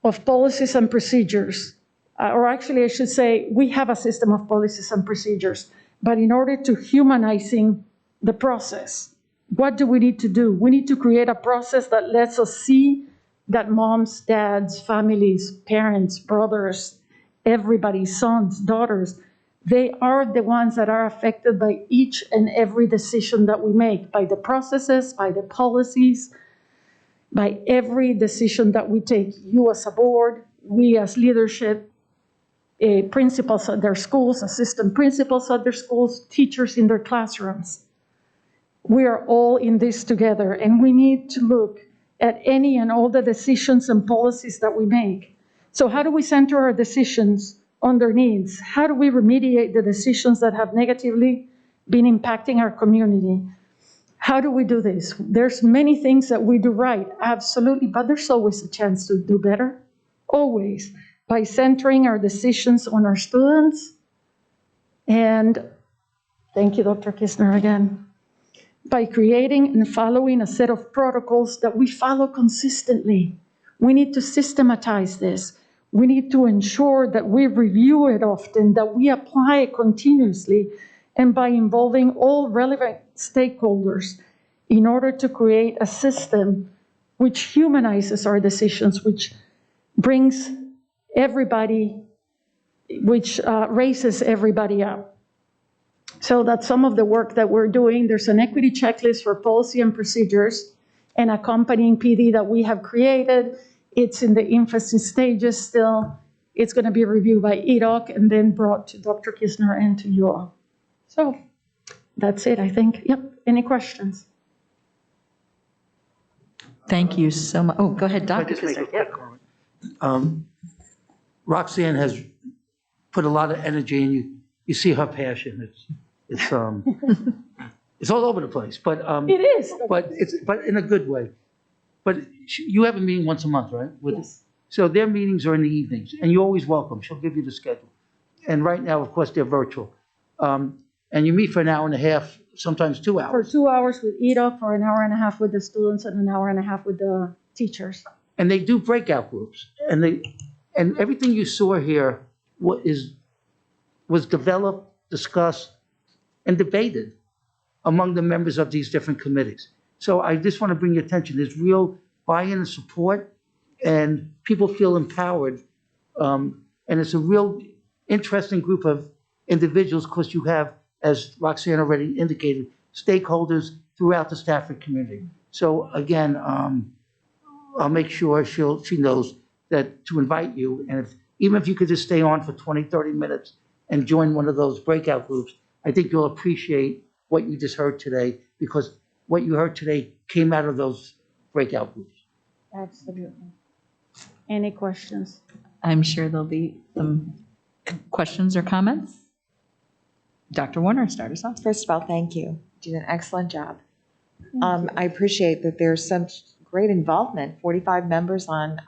C: of policies and procedures, or actually I should say, we have a system of policies and procedures, but in order to humanizing the process, what do we need to do? We need to create a process that lets us see that moms, dads, families, parents, brothers, everybody, sons, daughters, they are the ones that are affected by each and every decision that we make, by the processes, by the policies, by every decision that we take. You as a board, we as leadership, principals at their schools, assistant principals at their schools, teachers in their classrooms. We are all in this together, and we need to look at any and all the decisions and policies that we make. So how do we center our decisions on their needs? How do we remediate the decisions that have negatively been impacting our community? How do we do this? There's many things that we do right, absolutely, but there's always a chance to do better, always, by centering our decisions on our students. And thank you, Dr. Kisner, again. By creating and following a set of protocols that we follow consistently. We need to systematize this. We need to ensure that we review it often, that we apply it continuously, and by involving all relevant stakeholders in order to create a system which humanizes our decisions, which brings everybody, which raises everybody up. So that's some of the work that we're doing. There's an equity checklist for policy and procedures and accompanying PD that we have created. It's in the infancy stages still. It's going to be reviewed by EDOC and then brought to Dr. Kisner and to you all. So that's it, I think. Yep. Any questions?
A: Thank you so much. Oh, go ahead, Dr. Kisner.
D: Yep. Roxanne has put a lot of energy in. You see her passion. It's all over the place. But
C: it is.
D: But in a good way. But you have a meeting once a month, right?
C: Yes.
D: So their meetings are in the evenings, and you're always welcome. She'll give you the schedule. And right now, of course, they're virtual. And you meet for an hour and a half, sometimes 2 hours.
C: For 2 hours with EDOC, for an hour and a half with the students, and an hour and a half with the teachers.
D: And they do breakout groups. And everything you saw here was developed, discussed, and debated among the members of these different committees. So I just want to bring your attention. There's real buy-in and support, and people feel empowered. And it's a real interesting group of individuals because you have, as Roxanne already indicated, stakeholders throughout the Stafford community. So again, I'll make sure she knows that to invite you. And even if you could just stay on for 20, 30 minutes and join one of those breakout groups, I think you'll appreciate what you just heard today, because what you heard today came out of those breakout groups.
C: Absolutely. Any questions?
A: I'm sure there'll be some questions or comments. Dr. Warner, start us off.
E: First of all, thank you. You did an excellent job. I appreciate that there's such great involvement, 45 members on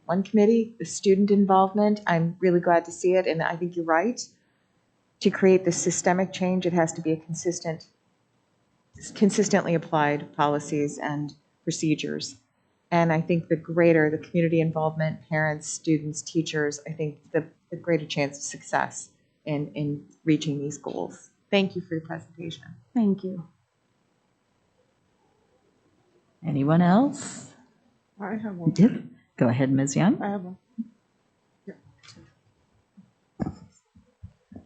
E: one committee, the student involvement. I'm really glad to see it, and I think you're right. To create this systemic change, it has to be a consistently applied policies and procedures. And I think the greater the community involvement, parents, students, teachers, I think the greater chance of success in reaching these goals. Thank you for your presentation.
C: Thank you.
A: Anyone else?
F: I have one.
A: Go ahead, Ms. Young.
F: I have one.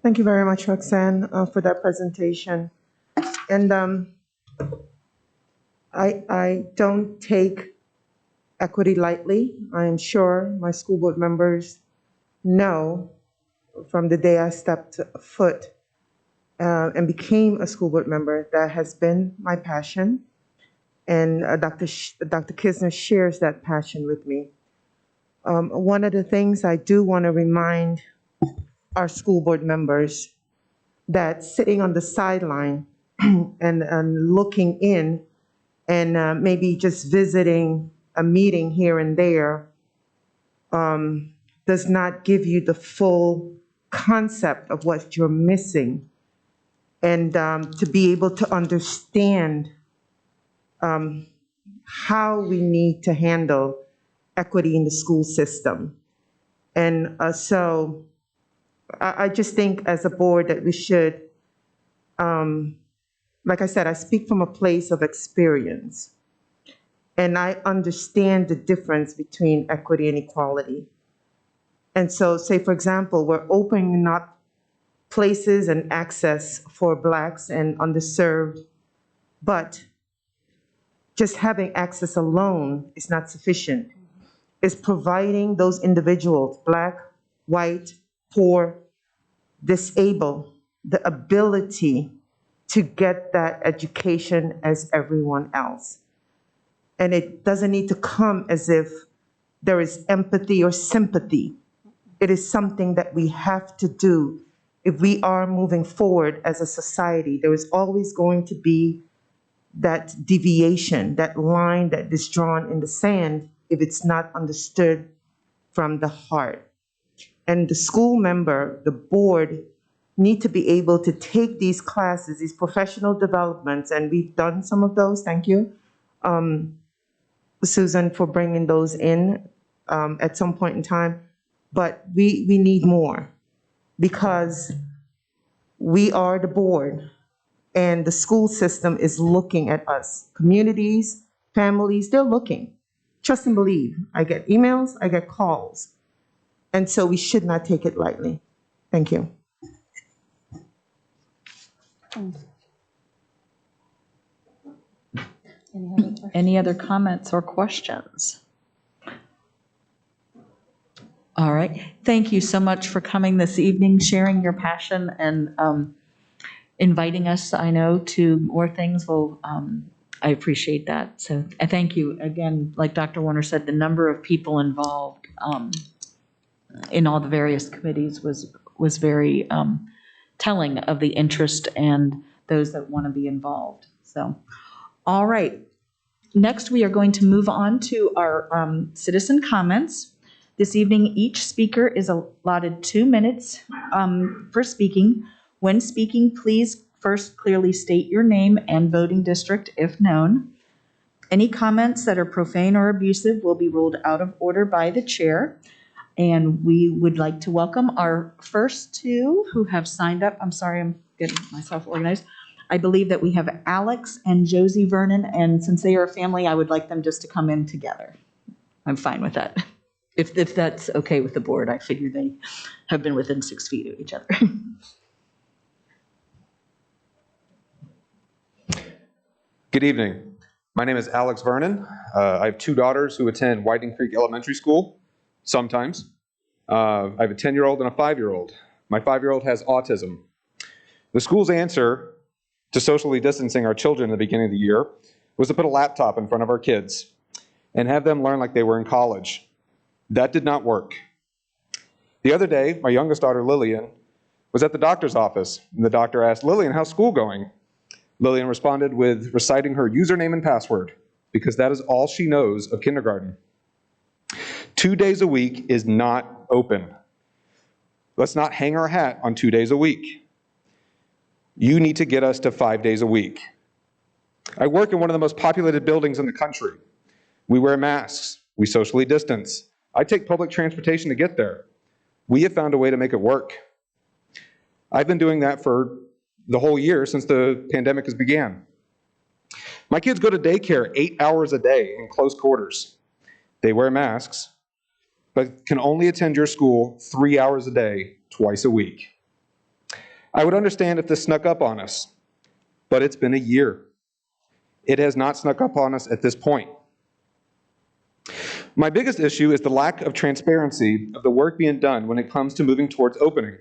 F: Thank you very much, Roxanne, for that presentation. And I don't take equity lightly. I am sure my school board members know from the day I stepped foot and became a school board member, that has been my passion. And Dr. Kisner shares that passion with me. One of the things I do want to remind our school board members, that sitting on the sideline and looking in and maybe just visiting a meeting here and there does not give you the full concept of what you're missing. And to be able to understand how we need to handle equity in the school system. And so I just think as a board that we should, like I said, I speak from a place of experience. And I understand the difference between equity and equality. And so, say, for example, we're opening up places and access for Blacks and underserved, but just having access alone is not sufficient. It's providing those individuals, Black, white, poor, disabled, the ability to get that education as everyone else. And it doesn't need to come as if there is empathy or sympathy. It is something that we have to do. If we are moving forward as a society, there is always going to be that deviation, that line that is drawn in the sand if it's not understood from the heart. And the school member, the board, need to be able to take these classes, these professional developments, and we've done some of those, thank you, Susan, for bringing those in at some point in time. But we need more, because we are the board and the school system is looking at us. Communities, families, they're looking. Trust and believe. I get emails, I get calls. And so we should not take it lightly. Thank you.
A: Any other comments or questions? All right. Thank you so much for coming this evening, sharing your passion, and inviting us, I know, to more things. Well, I appreciate that. So I thank you. Again, like Dr. Warner said, the number of people involved in all the various committees was very telling of the interest and those that want to be involved. So, all right. Next, we are going to move on to our citizen comments. This evening, each speaker is allotted 2 minutes for speaking. When speaking, please first clearly state your name and voting district if known. Any comments that are profane or abusive will be ruled out of order by the chair. And we would like to welcome our first two who have signed up. I'm sorry, I'm getting myself organized. I believe that we have Alex and Josie Vernon, and since they are a family, I would like them just to come in together. I'm fine with that. If that's okay with the board, I figure they have been within 6 feet of each other.
G: Good evening. My name is Alex Vernon. I have two daughters who attend Whiting Creek Elementary School, sometimes. I have a 10-year-old and a 5-year-old. My 5-year-old has autism. The school's answer to socially distancing our children at the beginning of the year was to put a laptop in front of our kids and have them learn like they were in college. That did not work. The other day, my youngest daughter, Lillian, was at the doctor's office, and the doctor asked, "Lillian, how's school going?" Lillian responded with reciting her username and password, because that is all she knows of kindergarten. 2 days a week is not open. Let's not hang our hat on 2 days a week. You need to get us to 5 days a week. I work in one of the most populated buildings in the country. We wear masks. We socially distance. I take public transportation to get there. We have found a way to make it work. I've been doing that for the whole year since the pandemic has began. My kids go to daycare 8 hours a day in close quarters. They wear masks, but can only attend your school 3 hours a day, twice a week. I would understand if this snuck up on us, but it's been a year. It has not snuck up on us at this point. My biggest issue is the lack of transparency of the work being done when it comes to moving towards opening.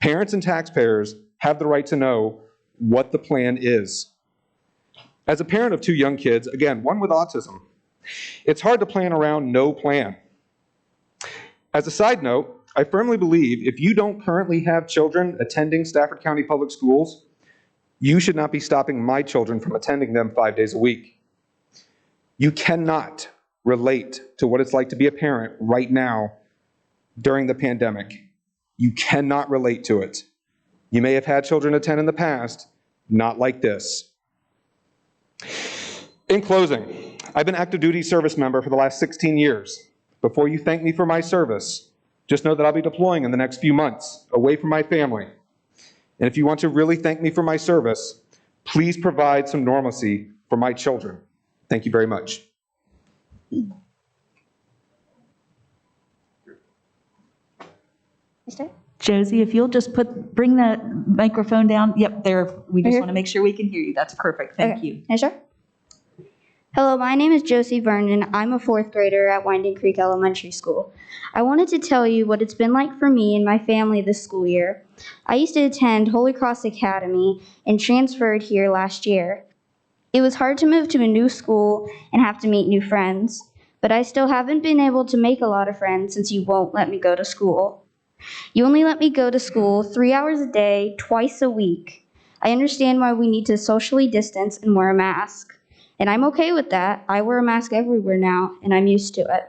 G: Parents and taxpayers have the right to know what the plan is. As a parent of two young kids, again, one with autism, it's hard to plan around no plan. As a side note, I firmly believe if you don't currently have children attending Stafford County Public Schools, you should not be stopping my children from attending them 5 days a week. You cannot relate to what it's like to be a parent right now during the pandemic. You cannot relate to it. You may have had children attend in the past, not like this. In closing, I've been active duty service member for the last 16 years. Before you thank me for my service, just know that I'll be deploying in the next few months, away from my family. And if you want to really thank me for my service, please provide some normalcy for my children. Thank you very much.
A: Josie, if you'll just bring that microphone down. Yep, there. We just
J: Here?
A: want to make sure we can hear you. That's perfect. Thank you.
J: Yeah, sure. Hello, my name is Josie Vernon. I'm a 4th grader at Winding Creek Elementary School. I wanted to tell you what it's been like for me and my family this school year. I used to attend Holy Cross Academy and transferred here last year. It was hard to move to a new school and have to meet new friends, but I still haven't been able to make a lot of friends since you won't let me go to school. You only let me go to school 3 hours a day, twice a week. I understand why we need to socially distance and wear a mask. And I'm okay with that. I wear a mask everywhere now, and I'm used to it.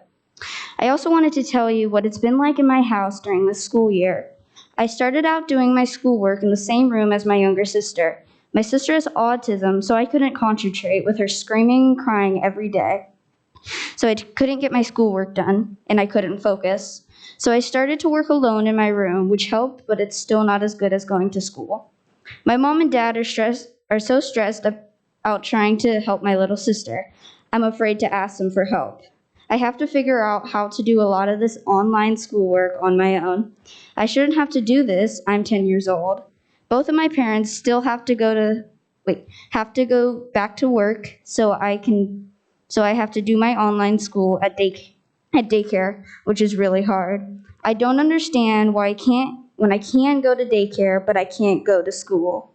J: I also wanted to tell you what it's been like in my house during this school year. I started out doing my schoolwork in the same room as my younger sister. My sister has autism, so I couldn't concentrate with her screaming and crying every day. So I couldn't get my schoolwork done, and I couldn't focus. So I started to work alone in my room, which helped, but it's still not as good as going to school. My mom and dad are so stressed out trying to help my little sister. I'm afraid to ask them for help. I have to figure out how to do a lot of this online schoolwork on my own. I shouldn't have to do this. I'm 10 years old. Both of my parents still have to go back to work, so I have to do my online school at daycare, which is really hard. I don't understand why when I can go to daycare, but I can't go to school.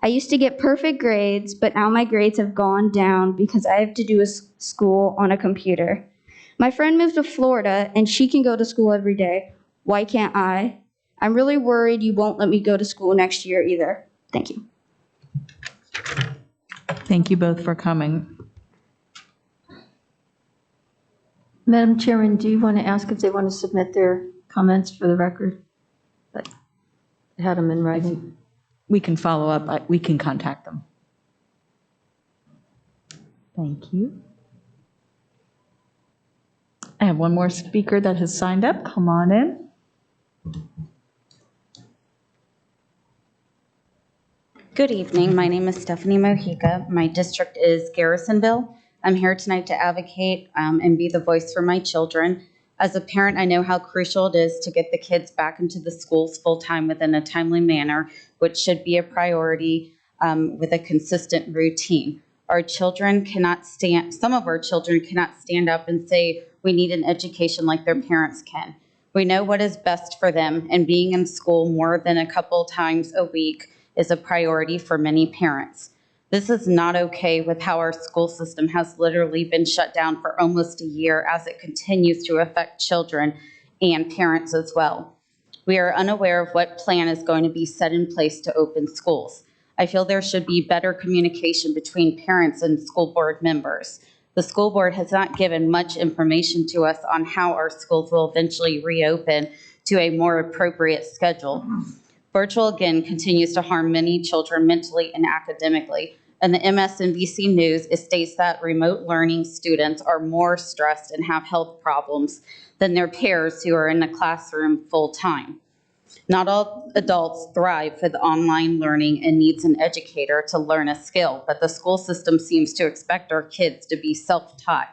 J: I used to get perfect grades, but now my grades have gone down because I have to do school on a computer. My friend moved to Florida, and she can go to school every day. Why can't I? I'm really worried you won't let me go to school next year either. Thank you.
A: Thank you both for coming.
W: Madam Chairman, do you want to ask if they want to submit their comments for the record? I had them in writing.
A: We can follow up. We can contact them. Thank you. I have one more speaker that has signed up. Come on in.
X: Good evening. My name is Stephanie Mojica. My district is Garrisonville. I'm here tonight to advocate and be the voice for my children. As a parent, I know how crucial it is to get the kids back into the schools full-time within a timely manner, which should be a priority with a consistent routine. Our children cannot stand, some of our children cannot stand up and say, we need an education like their parents can. We know what is best for them, and being in school more than a couple times a week is a priority for many parents. This is not okay with how our school system has literally been shut down for almost a year as it continues to affect children and parents as well. We are unaware of what plan is going to be set in place to open schools. I feel there should be better communication between parents and school board members. The school board has not given much information to us on how our schools will eventually reopen to a more appropriate schedule. Virtual, again, continues to harm many children mentally and academically. And the MSNBC News, it states that remote learning students are more stressed and have health problems than their peers who are in the classroom full time. Not all adults thrive with online learning and needs an educator to learn a skill, but the school system seems to expect our kids to be self-taught.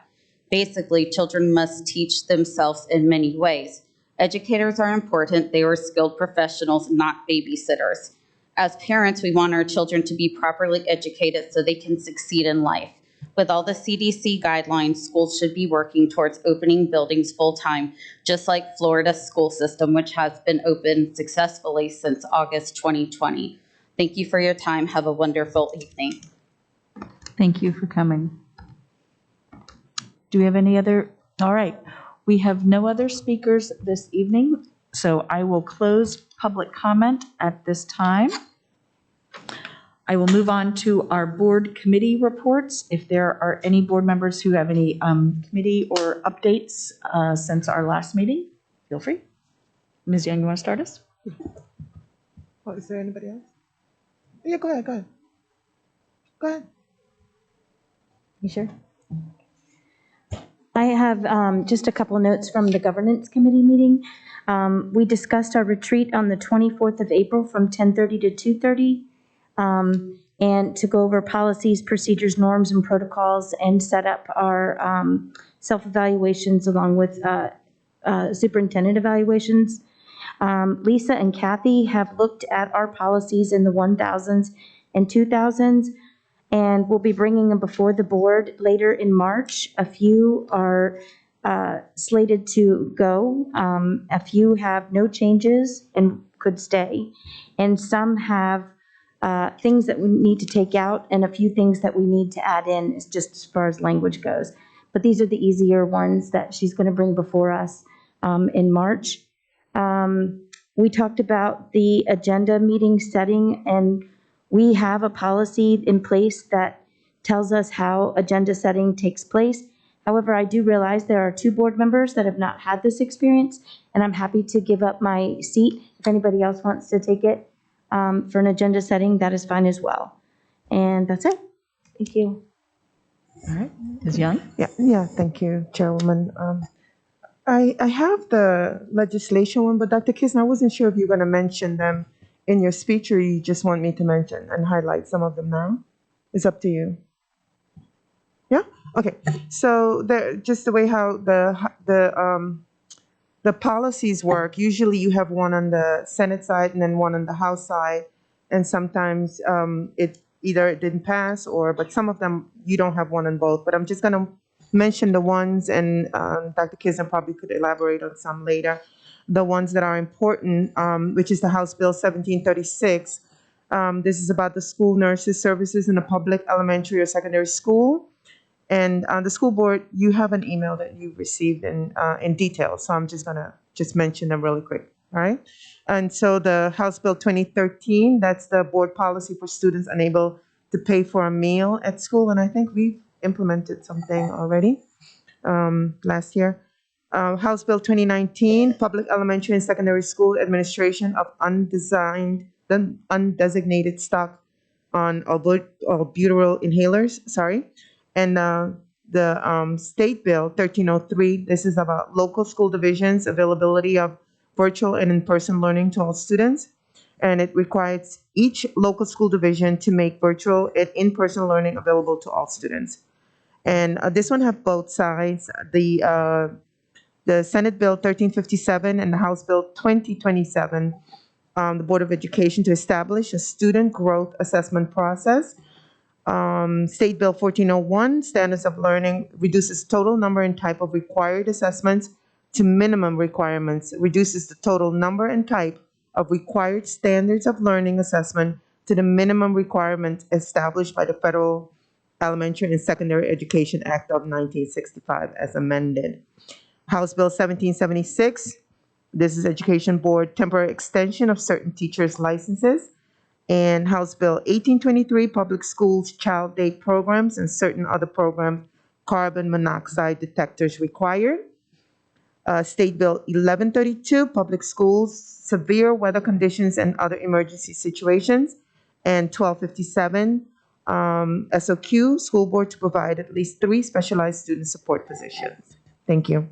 X: Basically, children must teach themselves in many ways. Educators are important. They are skilled professionals, not babysitters. As parents, we want our children to be properly educated so they can succeed in life. With all the CDC guidelines, schools should be working towards opening buildings full-time, just like Florida's school system, which has been open successfully since August 2020. Thank you for your time. Have a wonderful evening.
A: Thank you for coming. Do we have any other? All right. We have no other speakers this evening, so I will close public comment at this time. I will move on to our board committee reports. If there are any board members who have any committee or updates since our last meeting, feel free. Ms. Young, you want to start us?
F: Oh, is there anybody else? Yeah, go ahead, go ahead. Go ahead.
I: You sure? I have just a couple of notes from the governance committee meeting. We discussed our retreat on the 24th of April from 10:30 to 2:30. And to go over policies, procedures, norms, and protocols, and set up our self-evaluations along with superintendent evaluations. Lisa and Kathy have looked at our policies in the 1000s and 2000s, and we'll be bringing them before the board later in March. A few are slated to go. A few have no changes and could stay, and some have things that we need to take out and a few things that we need to add in just as far as language goes. But these are the easier ones that she's going to bring before us in March. We talked about the agenda meeting setting, and we have a policy in place that tells us how agenda setting takes place. However, I do realize there are 2 board members that have not had this experience, and I'm happy to give up my seat if anybody else wants to take it. For an agenda setting, that is fine as well. And that's it. Thank you.
A: All right. Ms. Young?
F: Yeah, thank you, Chairwoman. I have the legislation one, but Dr. Kisner, I wasn't sure if you're going to mention them in your speech or you just want me to mention and highlight some of them now. It's up to you. Yeah? Okay. So just the way how the policies work, usually you have one on the Senate side and then one on the House side. And sometimes it didn't pass but some of them you don't have one on both. But I'm just going to mention the ones, and Dr. Kisner probably could elaborate on some later. The ones that are important, which is the House Bill 1736. This is about the school nurses services in a public elementary or secondary school. And the school board, you have an email that you've received in detail. So I'm just going to mention them really quick. All right. And so the House Bill 2013, that's the board policy for students unable to pay for a meal at school. And I think we've implemented something already last year. House Bill 2019, public elementary and secondary school administration of undesignated stock on albuterol inhalers. Sorry. And the State Bill 1303, this is about local school divisions, availability of virtual and in-person learning to all students. And it requires each local school division to make virtual and in-person learning available to all students. And this one have both sides, the Senate Bill 1357 and the House Bill 2027, the Board of Education to establish a student growth assessment process State Bill 1401, Standards of Learning, reduces total number and type of required assessments to minimum requirements, reduces the total number and type of required standards of learning assessment to the minimum requirements established by the Federal Elementary and Secondary Education Act of 1965 as amended. House Bill 1776, this is Education Board temporary extension of certain teachers' licenses. And House Bill 1823, Public Schools Child Day Programs and certain other programs, carbon monoxide detectors required. State Bill 1132, Public Schools, Severe Weather Conditions and Other Emergency Situations. And 1257, SOQ, School Board to provide at least 3 specialized student support positions. Thank you.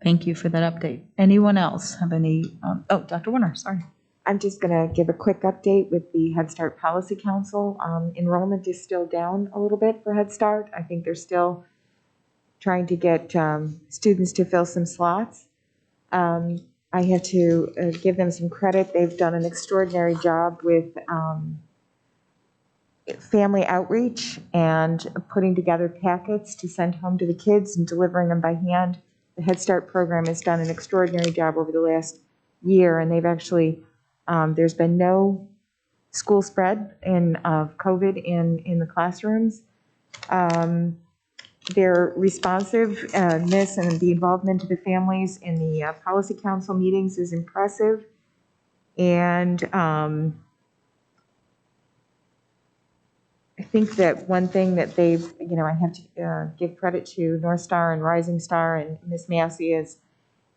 A: Thank you for that update. Anyone else have any, Dr. Warner, sorry.
E: I'm just going to give a quick update with the Head Start Policy Council. Enrollment is still down a little bit for Head Start. I think they're still trying to get students to fill some slots. I have to give them some credit. They've done an extraordinary job with family outreach and putting together packets to send home to the kids and delivering them by hand. The Head Start program has done an extraordinary job over the last year, and they've actually there's been no school spread of COVID in the classrooms. Their responsiveness and the involvement of the families in the policy council meetings is impressive. And I think that one thing that they've, I have to give credit to North Star and Rising Star and Miss Massey is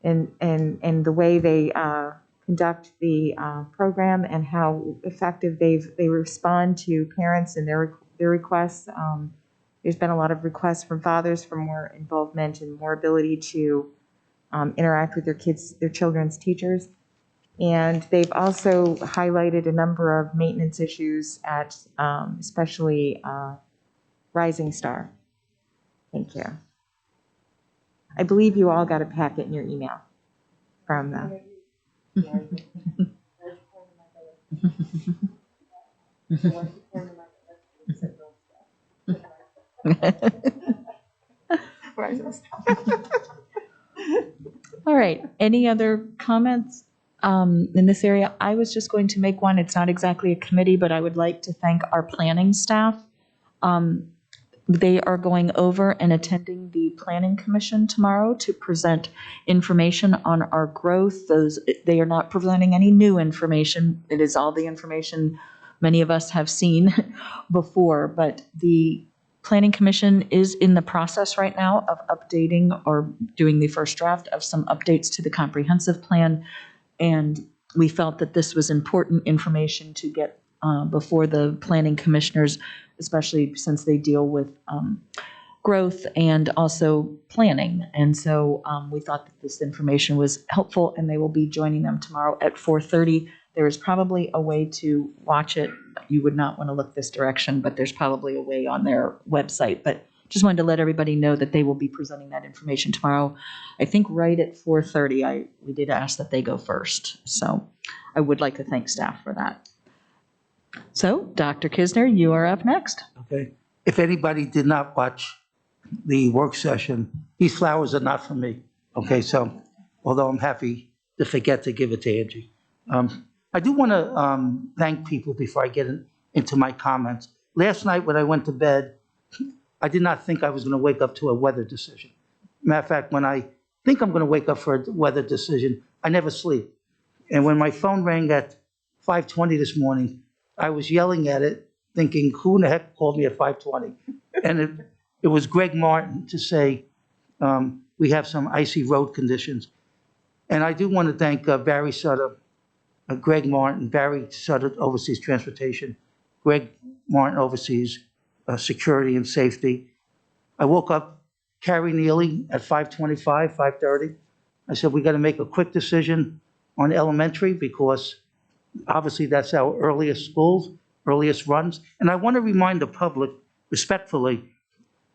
E: and the way they conduct the program and how effective they respond to parents and their requests. There's been a lot of requests from fathers for more involvement and more ability to interact with their children's teachers. And they've also highlighted a number of maintenance issues at especially Rising Star. Thank you. I believe you all got a packet in your email from them.
A: All right, any other comments in this area? I was just going to make one. It's not exactly a committee, but I would like to thank our planning staff. They are going over and attending the Planning Commission tomorrow to present information on our growth. They are not presenting any new information. It is all the information many of us have seen before, but the Planning Commission is in the process right now of updating or doing the first draft of some updates to the comprehensive plan, and we felt that this was important information to get before the planning commissioners, especially since they deal with growth and also planning. And so we thought that this information was helpful, and they will be joining them tomorrow at 4:30. There is probably a way to watch it. You would not want to look this direction, but there's probably a way on their website. But just wanted to let everybody know that they will be presenting that information tomorrow. I think right at 4:30. We did ask that they go first. So I would like to thank staff for that. So, Dr. Kisner, you are up next.
D: Okay. If anybody did not watch the work session, these flowers are not for me. Okay, so although I'm happy to forget to give it to Angie. I do want to thank people before I get into my comments. Last night when I went to bed, I did not think I was going to wake up to a weather decision. Matter of fact, when I think I'm going to wake up for a weather decision, I never sleep. And when my phone rang at 5:20 this morning, I was yelling at it, thinking, who in the heck called me at 5:20? And it was Greg Martin to say, we have some icy road conditions. And I do want to thank Barry Sutter, Greg Martin. Barry Sutter oversees transportation. Greg Martin oversees security and safety. I woke up Carrie Neely at 5:25, 5:30. I said, we got to make a quick decision on elementary because obviously that's our earliest schools, earliest runs. And I want to remind the public respectfully,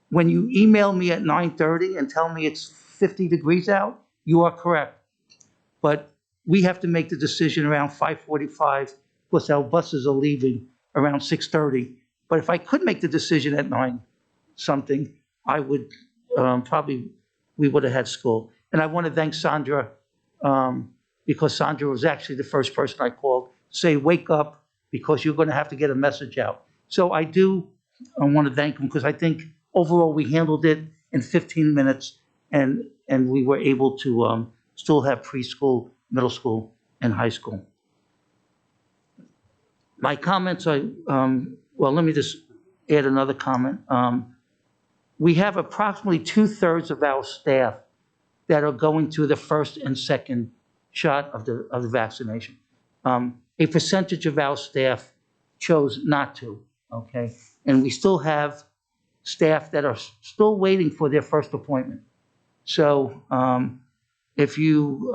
D: when you email me at 9:30 and tell me it's 50 degrees out, you are correct. But we have to make the decision around 5:45 because our buses are leaving around 6:30. But if I could make the decision at 9 something, I would probably, we would have had school. And I want to thank Sandra, because Sandra was actually the first person I called to say, wake up, because you're going to have to get a message out. So I want to thank him, because I think overall we handled it in 15 minutes, and we were able to still have preschool, middle school, and high school. My comments are, well, let me just add another comment. We have approximately 2/3 of our staff that are going through the first and second shot of the vaccination. A percentage of our staff chose not to, okay? And we still have staff that are still waiting for their first appointment. So if you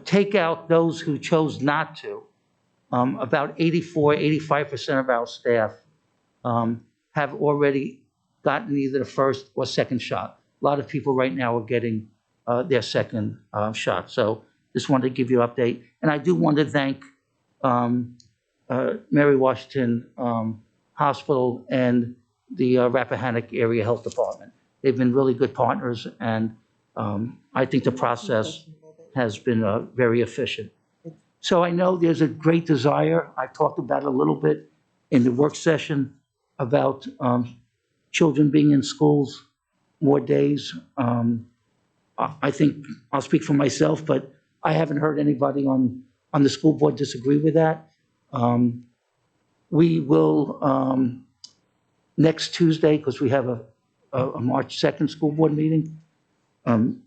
D: take out those who chose not to, about 85% of our staff have already gotten either the first or second shot. A lot of people right now are getting their second shot. So just wanted to give you an update. And I do want to thank Mary Washington Hospital and the Rappahannock Area Health Department. They've been really good partners, and I think the process has been very efficient. So I know there's a great desire, I talked about it a little bit in the work session, about children being in schools more days. I think I'll speak for myself, but I haven't heard anybody on the school board disagree with that. We will, next Tuesday, because we have a March 2nd school board meeting. I don't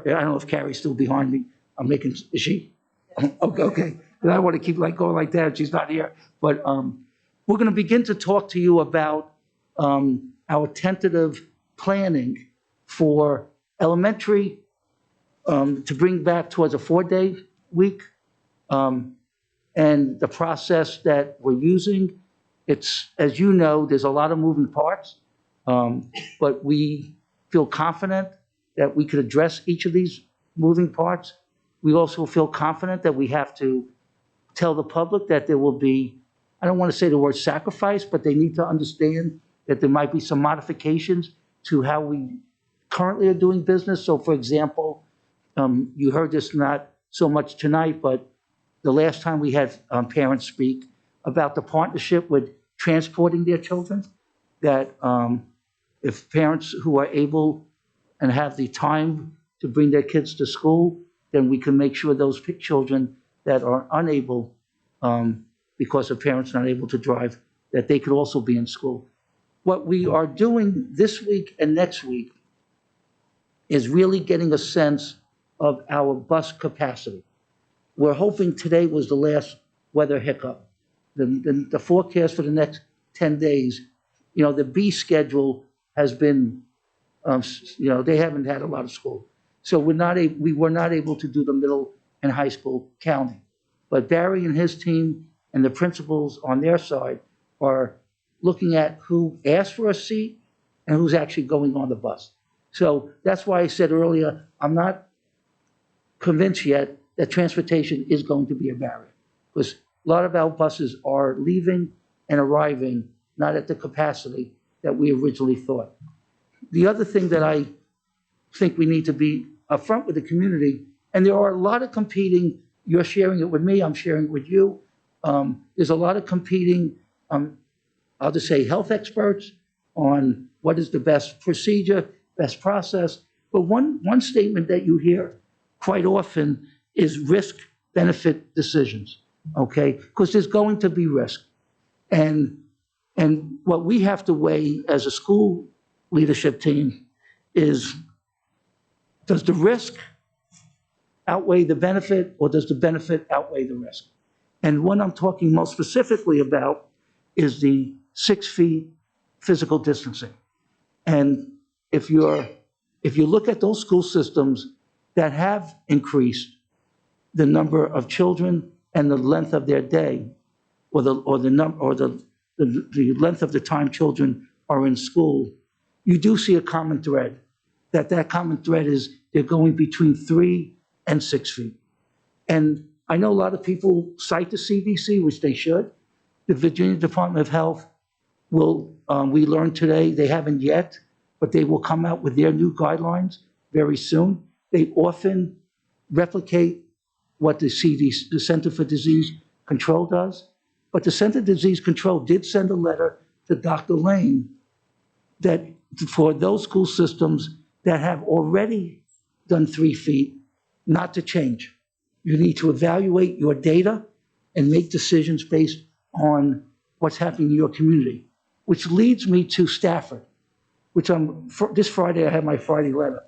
D: know if Carrie's still behind me. Is she? Okay. I don't want to keep going like that. She's not here. But we're going to begin to talk to you about our tentative planning for elementary to bring back towards a 4-day week. And the process that we're using, it's, as you know, there's a lot of moving parts, but we feel confident that we could address each of these moving parts. We also feel confident that we have to tell the public that there will be, I don't want to say the word sacrifice, but they need to understand that there might be some modifications to how we currently are doing business. So for example, you heard this not so much tonight, but the last time we had parents speak about the partnership with transporting their children, that if parents who are able and have the time to bring their kids to school, then we can make sure those children that are unable, because of parents not able to drive, that they could also be in school. What we are doing this week and next week is really getting a sense of our bus capacity. We're hoping today was the last weather hiccup. The forecast for the next 10 days, the B schedule has been, they haven't had a lot of school. So we were not able to do the middle and high school counting. But Barry and his team and the principals on their side are looking at who asked for a seat and who's actually going on the bus. So that's why I said earlier, I'm not convinced yet that transportation is going to be a barrier, because a lot of our buses are leaving and arriving not at the capacity that we originally thought. The other thing that I think we need to be upfront with the community, and there are a lot of competing, you're sharing it with me, I'm sharing it with you. There's a lot of competing, I'll just say health experts on what is the best procedure, best process. But one statement that you hear quite often is risk-benefit decisions, okay? Because there's going to be risk. And what we have to weigh as a school leadership team is, does the risk outweigh the benefit, or does the benefit outweigh the risk? And what I'm talking most specifically about is the 6 feet physical distancing. And if you look at those school systems that have increased the number of children and the length of their day, or the length of the time children are in school, you do see a common thread. That common thread is they're going between 3 and 6 feet. And I know a lot of people cite the CDC, which they should, The Virginia Department of Health will, we learned today, they haven't yet, but they will come out with their new guidelines very soon. They often replicate what the CDC, the Center for Disease Control does. But the Center for Disease Control did send a letter to Dr. Lane that for those school systems that have already done 3 feet, not to change. You need to evaluate your data and make decisions based on what's happening in your community, which leads me to Stafford, which this Friday I have my Friday letter.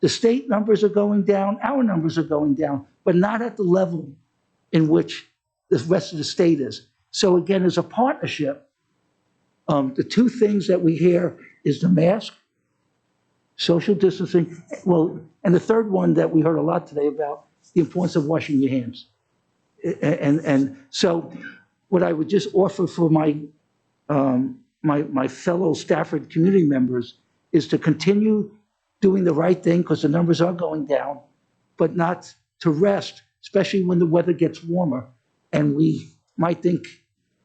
D: The state numbers are going down, our numbers are going down, but not at the level in which the rest of the state is. So again, as a partnership, the 2 things that we hear is the mask, social distancing, well, and the third one that we heard a lot today about, the importance of washing your hands. And so what I would just offer for my fellow Stafford community members is to continue doing the right thing because the numbers are going down, but not to rest, especially when the weather gets warmer. And we might think,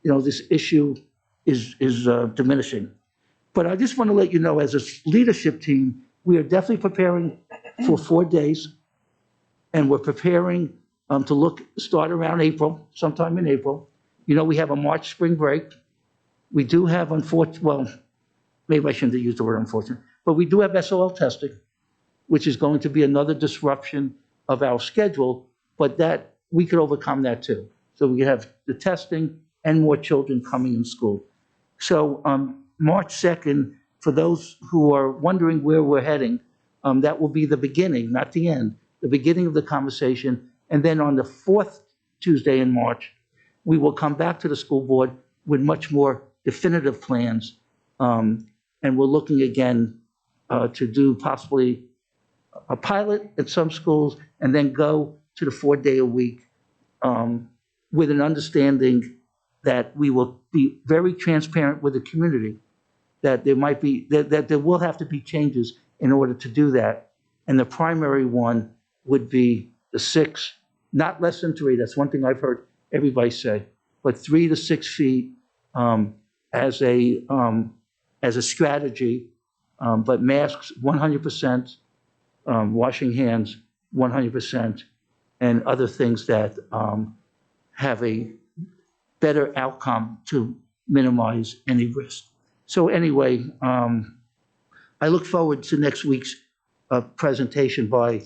D: this issue is diminishing. But I just want to let you know, as a leadership team, we are definitely preparing for 4 days, and we're preparing to start around April, sometime in April. We have a March spring break. We do have, well, maybe I shouldn't have used the word unfortunate, but we do have SOL testing, which is going to be another disruption of our schedule, but that we could overcome that too. So we have the testing and more children coming in school. So March 2nd, for those who are wondering where we're heading, that will be the beginning, not the end, the beginning of the conversation. And then on the 4th Tuesday in March, we will come back to the school board with much more definitive plans. And we're looking again to do possibly a pilot at some schools and then go to the 4-day-a-week with an understanding that we will be very transparent with the community, that there might be, that there will have to be changes in order to do that. And the primary one would be the 6, not less than 3. That's one thing I've heard everybody say, but 3 to 6 feet as a strategy, but masks 100%, washing hands 100%, and other things that have a better outcome to minimize any risk. So anyway, I look forward to next week's presentation by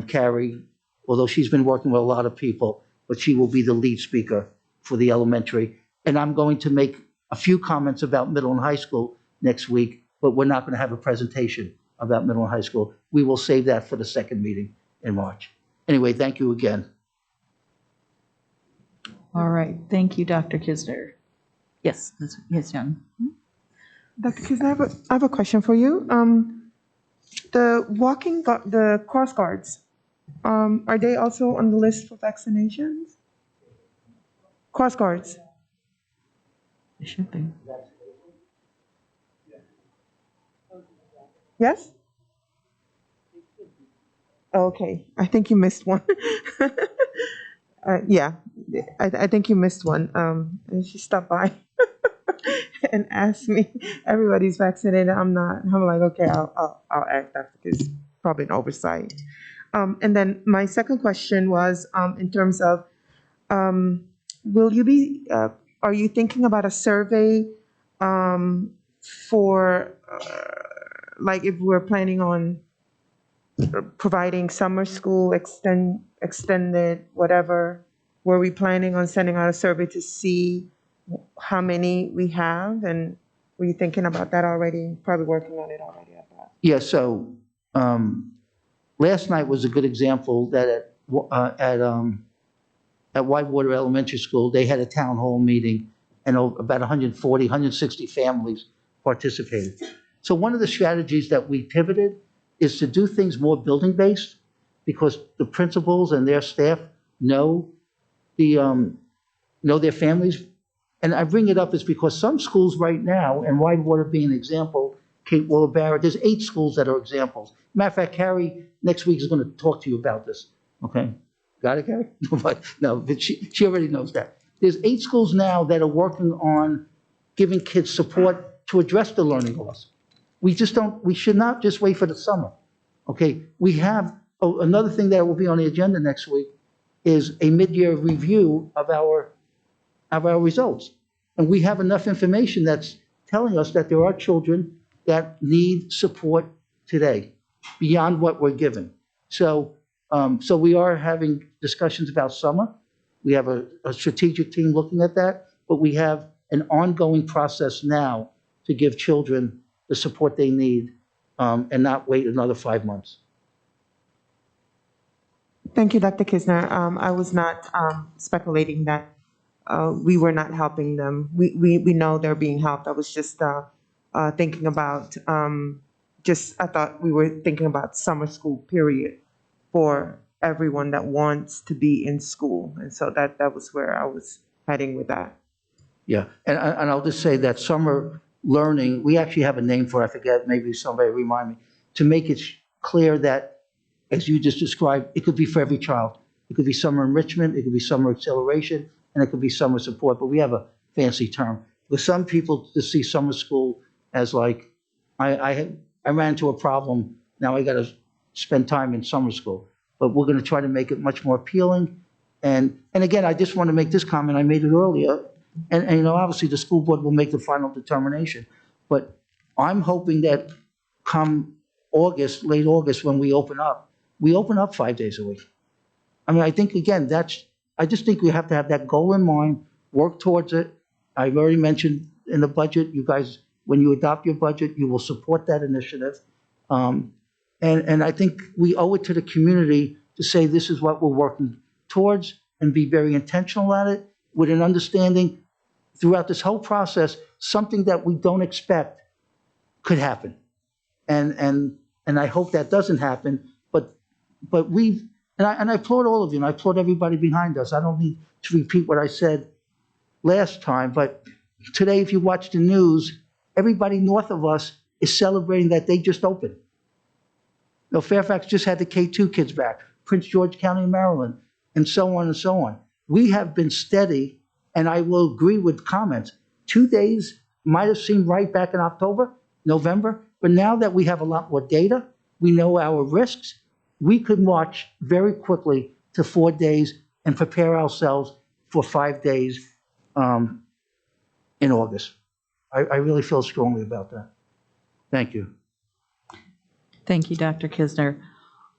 D: Carrie, although she's been working with a lot of people, but she will be the lead speaker for the elementary. And I'm going to make a few comments about middle and high school next week, but we're not going to have a presentation about middle and high school. We will save that for the second meeting in March. Anyway, thank you again.
A: All right, thank you, Dr. Kisner. Yes, yes, John.
F: Dr. Kisner, I have a question for you. The cross guards, are they also on the list for vaccinations? Cross guards.
A: They should be.
F: Yes? Okay, I think you missed one. Yeah, I think you missed one. And she stopped by and asked me, everybody's vaccinated, I'm not. I'm like, okay, I'll add that because probably an oversight. And then my second question was in terms of, will you be, are you thinking about a survey for, like if we're planning on providing summer school, extended, whatever, were we planning on sending out a survey to see how many we have? And were you thinking about that already? Probably working on it already, I thought.
D: Yeah, so last night was a good example that at Whitewater Elementary School, they had a town hall meeting and about 140, 160 families participated. So one of the strategies that we pivoted is to do things more building-based because the principals and their staff know their families. And I bring it up is because some schools right now, and Whitewater being an example, Cape Willow Barrett, there's 8 schools that are examples. Matter of fact, Carrie next week is going to talk to you about this. Okay, got it, Carrie? No, but she already knows that. There's 8 schools now that are working on giving kids support to address the learning loss. We should not just wait for the summer. Okay, we have, another thing that will be on the agenda next week is a mid-year review of our results. And we have enough information that's telling us that there are children that need support today beyond what we're given. So we are having discussions about summer. We have a strategic team looking at that, but we have an ongoing process now to give children the support they need and not wait another 5 months.
F: Thank you, Dr. Kisner. I was not speculating that we were not helping them. We know they're being helped. I was just thinking about, I thought we were thinking about summer school period for everyone that wants to be in school. And so that was where I was heading with that.
D: Yeah, and I'll just say that summer learning, we actually have a name for it, I forget, maybe somebody remind me, to make it clear that, as you just described, it could be for every child. It could be summer enrichment, it could be summer acceleration, and it could be summer support, but we have a fancy term. With some people, to see summer school as like, I ran into a problem, now I gotta spend time in summer school. But we're gonna try to make it much more appealing. And again, I just wanna make this comment, I made it earlier, and you know, obviously the school board will make the final determination, but I'm hoping that come August, late August, when we open up 5 days a week. I mean, I think, again, I just think we have to have that goal in mind, work towards it. I've already mentioned in the budget, you guys, when you adopt your budget, you will support that initiative. And I think we owe it to the community to say this is what we're working towards and be very intentional at it with an understanding throughout this whole process, something that we don't expect could happen. And I hope that doesn't happen, but I applaud all of you, and I applaud everybody behind us. I don't need to repeat what I said last time, but today, if you watch the news, everybody north of us is celebrating that they just opened. You know, Fairfax just had the K2 kids back, Prince George County, Maryland, and so on and so on. We have been steady, and I will agree with comments. 2 days might have seemed right back in October, November, but now that we have a lot more data, we know our risks, we could march very quickly to 4 days and prepare ourselves for 5 days in August. I really feel strongly about that. Thank you.
A: Thank you, Dr. Kisner.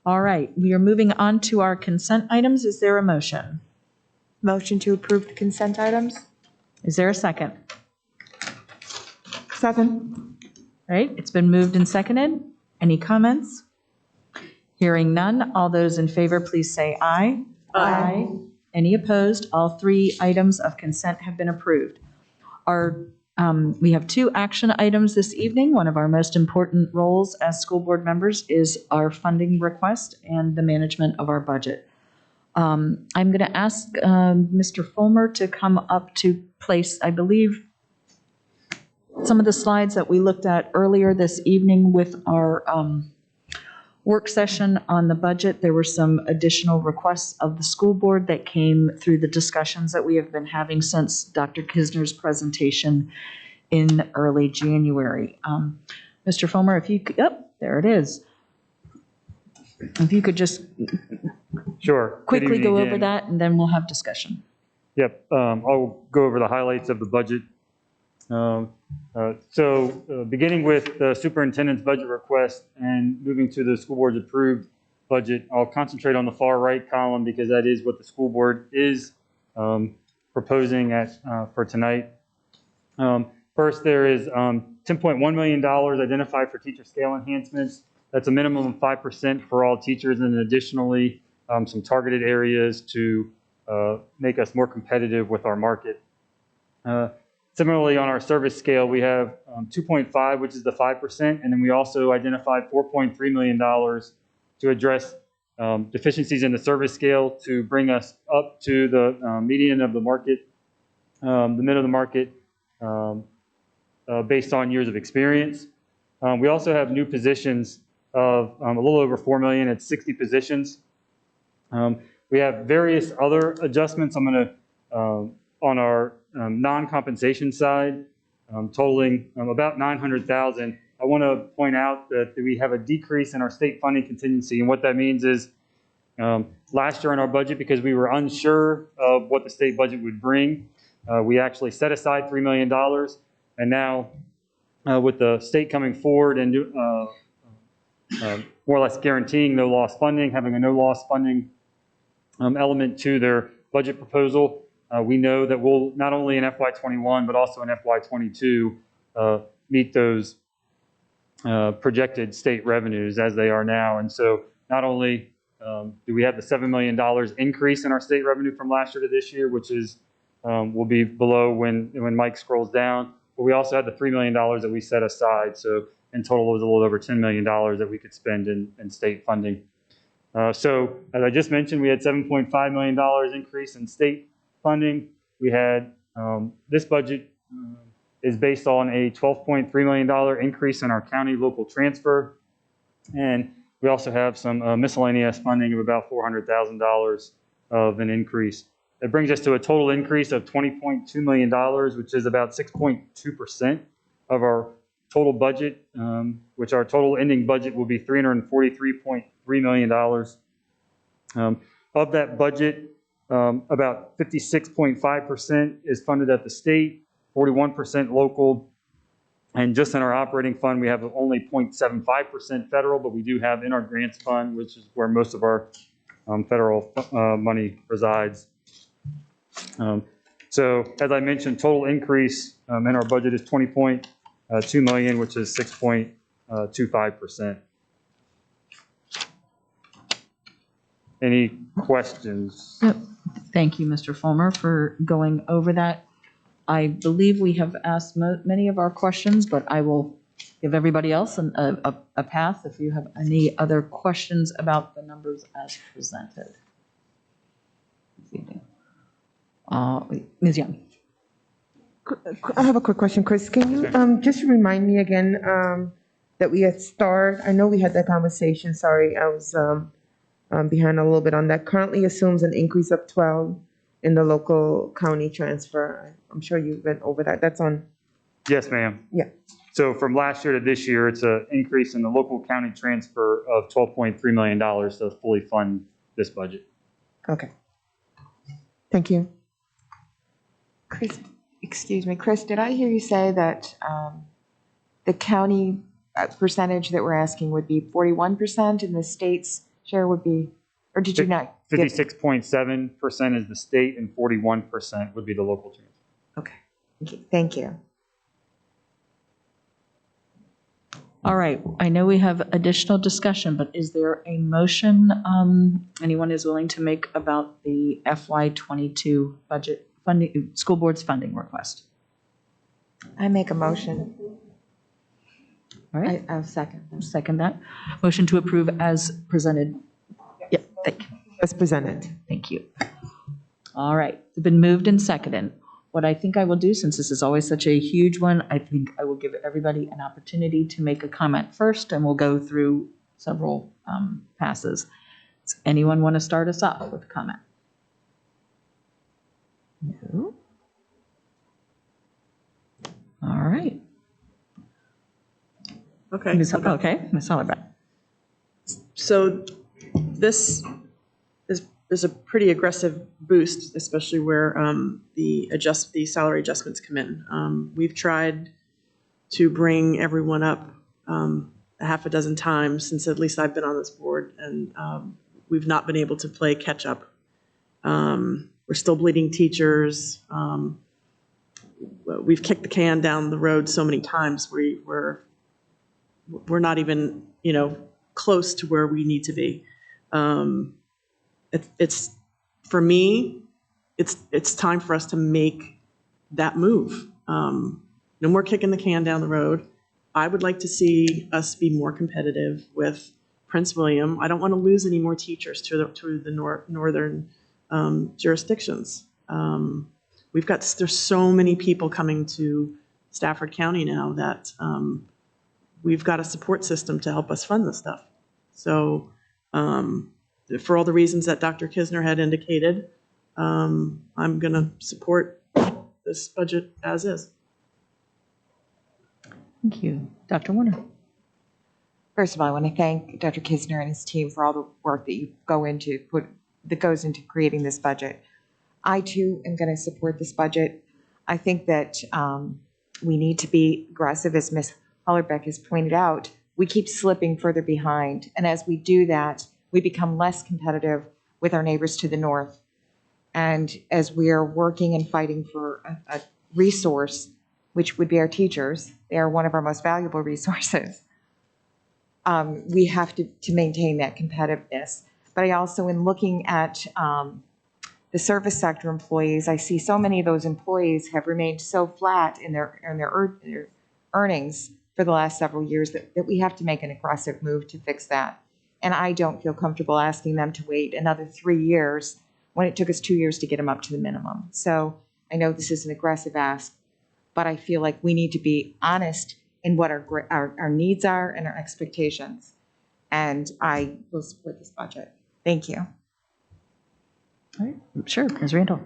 A: All right, we are moving on to our consent items. Is there a motion?
E: Motion to approve the consent items?
A: Is there a second?
F: Second.
A: All right, it's been moved and seconded. Any comments? Hearing none, all those in favor, please say aye. Aye. Any opposed? All 3 items of consent have been approved. We have 2 action items this evening. One of our most important roles as school board members is our funding request and the management of our budget. I'm going to ask Mr. Fulmer to come up to place, I believe, some of the slides that we looked at earlier this evening with our work session on the budget. There were some additional requests of the school board that came through the discussions that we have been having since Dr. Kisner's presentation in early January. Mr. Fulmer, if you could, there it is. If you could just quickly go over that, and then we'll have discussion.
L: Yep, I'll go over the highlights of the budget. Beginning with the superintendent's budget request and moving to the school board's approved budget, I'll concentrate on the far right column because that is what the school board is proposing for tonight. First, there is $10.1 million identified for teacher scale enhancements. That's a minimum of 5% for all teachers, and additionally, some targeted areas to make us more competitive with our market. Similarly, on our service scale, we have 2.5, which is the 5%, and then we also identified $4.3 million to address deficiencies in the service scale to bring us up to the median of the market, the mid of the market, based on years of experience. We also have new positions of a little over $4 million at 60 positions. We have various other adjustments. I'm going to on our non-compensation side, totaling about $900,000. I want to point out that we have a decrease in our state funding contingency, and what that means is last year in our budget, because we were unsure of what the state budget would bring, we actually set aside $3 million, and now with the state coming forward and more or less guaranteeing no loss funding, having a no loss funding element to their budget proposal, we know that we'll not only in FY21 but also in FY22 meet those projected state revenues as they are now. And so not only do we have the $7 million increase in our state revenue from last year to this year, which is will be below when Mike scrolls down, but we also had the $3 million that we set aside. So in total, it was a little over $10 million that we could spend in state funding. So as I just mentioned, we had $7.5 million increase in state funding. We had this budget is based on a $12.3 million increase in our county local transfer. And we also have some miscellaneous funding of about $400,000 of an increase. That brings us to a total increase of $20.2 million, which is about 6.2% of our total budget, which our total ending budget will be $343.3 million. Of that budget, about 56.5% is funded at the state, 41% local, and just in our operating fund, we have only 0.75% federal, but we do have in our grants fund, which is where most of our federal money resides. So as I mentioned, total increase in our budget is $20.2 million, which is 6.25%. Any questions?
A: Thank you, Mr. Fulmer, for going over that. I believe we have asked many of our questions, but I will give everybody else a pass if you have any other questions about the numbers as presented. Ms. Young.
F: I have a quick question, Chris. Can you just remind me again that we had starred, I know we had that conversation, sorry, I was behind a little bit on that. Currently assumes an increase of 12 in the local county transfer. I'm sure you went over that. That's on.
L: Yes, ma'am.
F: Yeah.
L: So from last year to this year, it's an increase in the local county transfer of $12.3 million to fully fund this budget.
F: Okay. Thank you.
E: Chris, excuse me, Chris, did I hear you say that the county percentage that we're asking would be 41% and the state's share would be, or did you not?
L: 56.7% is the state and 41% would be the local transfer.
E: Okay, thank you.
A: All right, I know we have additional discussion, but is there a motion anyone is willing to make about the FY22 budget funding, school board's funding request?
E: I make a motion.
A: All right.
E: I'll second.
A: Second that. Motion to approve as presented. Yep, thank you.
F: As presented.
A: Thank you. All right, it's been moved and seconded. What I think I will do, since this is always such a huge one, I think I will give everybody an opportunity to make a comment first, and we'll go through several passes. Does anyone want to start us off with a comment? No? All right.
M: Okay.
A: Ms. Hollerbeck.
M: So this is a pretty aggressive boost, especially where the salary adjustments come in. We've tried to bring everyone up a half a dozen times since at least I've been on this board, and we've not been able to play catch up. We're still bleeding teachers. We've kicked the can down the road so many times. We're not even, close to where we need to be. It's for me, it's time for us to make that move. No more kicking the can down the road. I would like to see us be more competitive with Prince William. I don't want to lose any more teachers to the northern jurisdictions. There's so many people coming to Stafford County now that we've got a support system to help us fund this stuff. So for all the reasons that Dr. Kisner had indicated, I'm going to support this budget as is.
A: Thank you. Dr. Warner.
E: First of all, I want to thank Dr. Kisner and his team for all the work that goes into creating this budget. I too am going to support this budget. I think that we need to be aggressive, as Ms. Hollerbeck has pointed out. We keep slipping further behind, and as we do that, we become less competitive with our neighbors to the north. And as we are working and fighting for a resource, which would be our teachers, they are one of our most valuable resources. We have to maintain that competitiveness. But I also, in looking at the service sector employees, I see so many of those employees have remained so flat in their earnings for the last several years that we have to make an aggressive move to fix that. And I don't feel comfortable asking them to wait another 3 years when it took us 2 years to get them up to the minimum. So I know this is an aggressive ask, but I feel like we need to be honest in what our needs are and our expectations. And I will support this budget. Thank you.
A: All right, sure, Ms. Randall.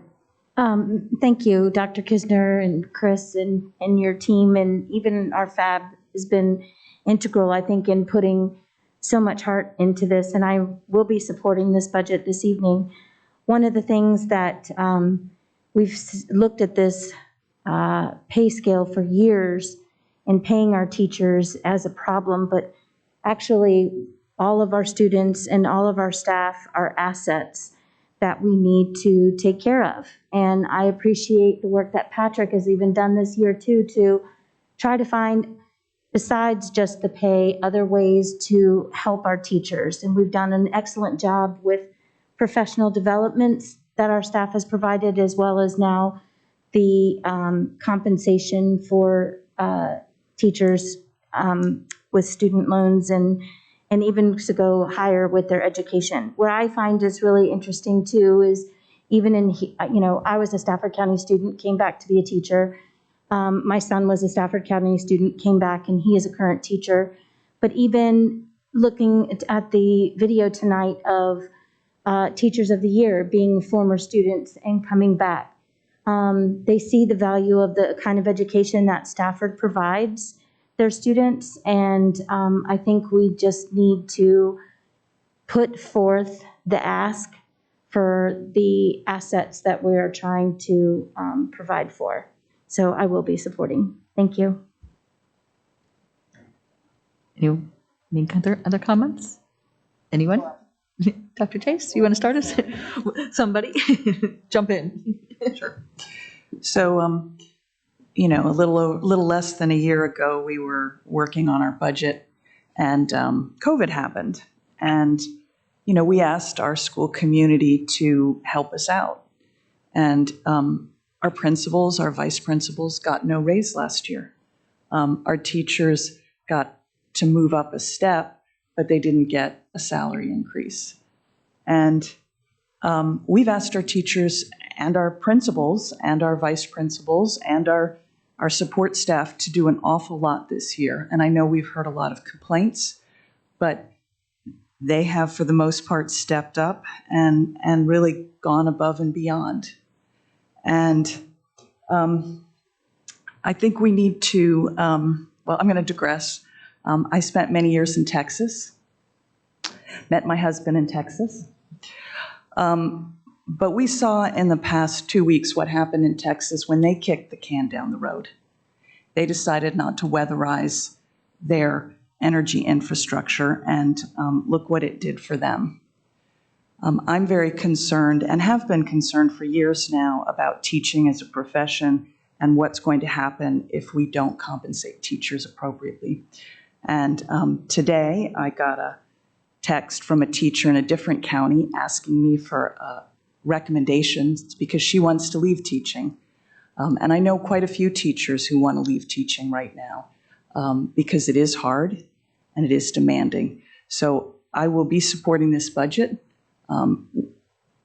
I: Thank you, Dr. Kisner and Chris and your team, and even our FAB has been integral, I think, in putting so much heart into this, and I will be supporting this budget this evening. One of the things that we've looked at this pay scale for years and paying our teachers as a problem, but actually all of our students and all of our staff are assets that we need to take care of. And I appreciate the work that Patrick has even done this year too, to try to find, besides just the pay, other ways to help our teachers. And we've done an excellent job with professional developments that our staff has provided, as well as now the compensation for teachers with student loans and even to go higher with their education. What I find is really interesting too is even in, I was a Stafford County student, came back to be a teacher. My son was a Stafford County student, came back, and he is a current teacher. But even looking at the video tonight of Teachers of the Year being former students and coming back, they see the value of the kind of education that Stafford provides their students, and I think we just need to put forth the ask for the assets that we are trying to provide for. So I will be supporting. Thank you.
A: Any other comments? Anyone? Dr. Chase, you want to start us? Somebody jump in.
H: Sure. So, a little less than a year ago, we were working on our budget, and COVID happened. And, we asked our school community to help us out. And our principals, our vice principals got no raise last year. Our teachers got to move up a step, but they didn't get a salary increase. And we've asked our teachers and our principals and our vice principals and our support staff to do an awful lot this year. And I know we've heard a lot of complaints, but they have, for the most part, stepped up and really gone above and beyond. And I think we need to, I'm going to digress. I spent many years in Texas, met my husband in Texas. But we saw in the past 2 weeks what happened in Texas when they kicked the can down the road. They decided not to weatherize their energy infrastructure, and look what it did for them. I'm very concerned and have been concerned for years now about teaching as a profession and what's going to happen if we don't compensate teachers appropriately. And today I got a text from a teacher in a different county asking me for recommendations because she wants to leave teaching. And I know quite a few teachers who want to leave teaching right now because it is hard and it is demanding. So I will be supporting this budget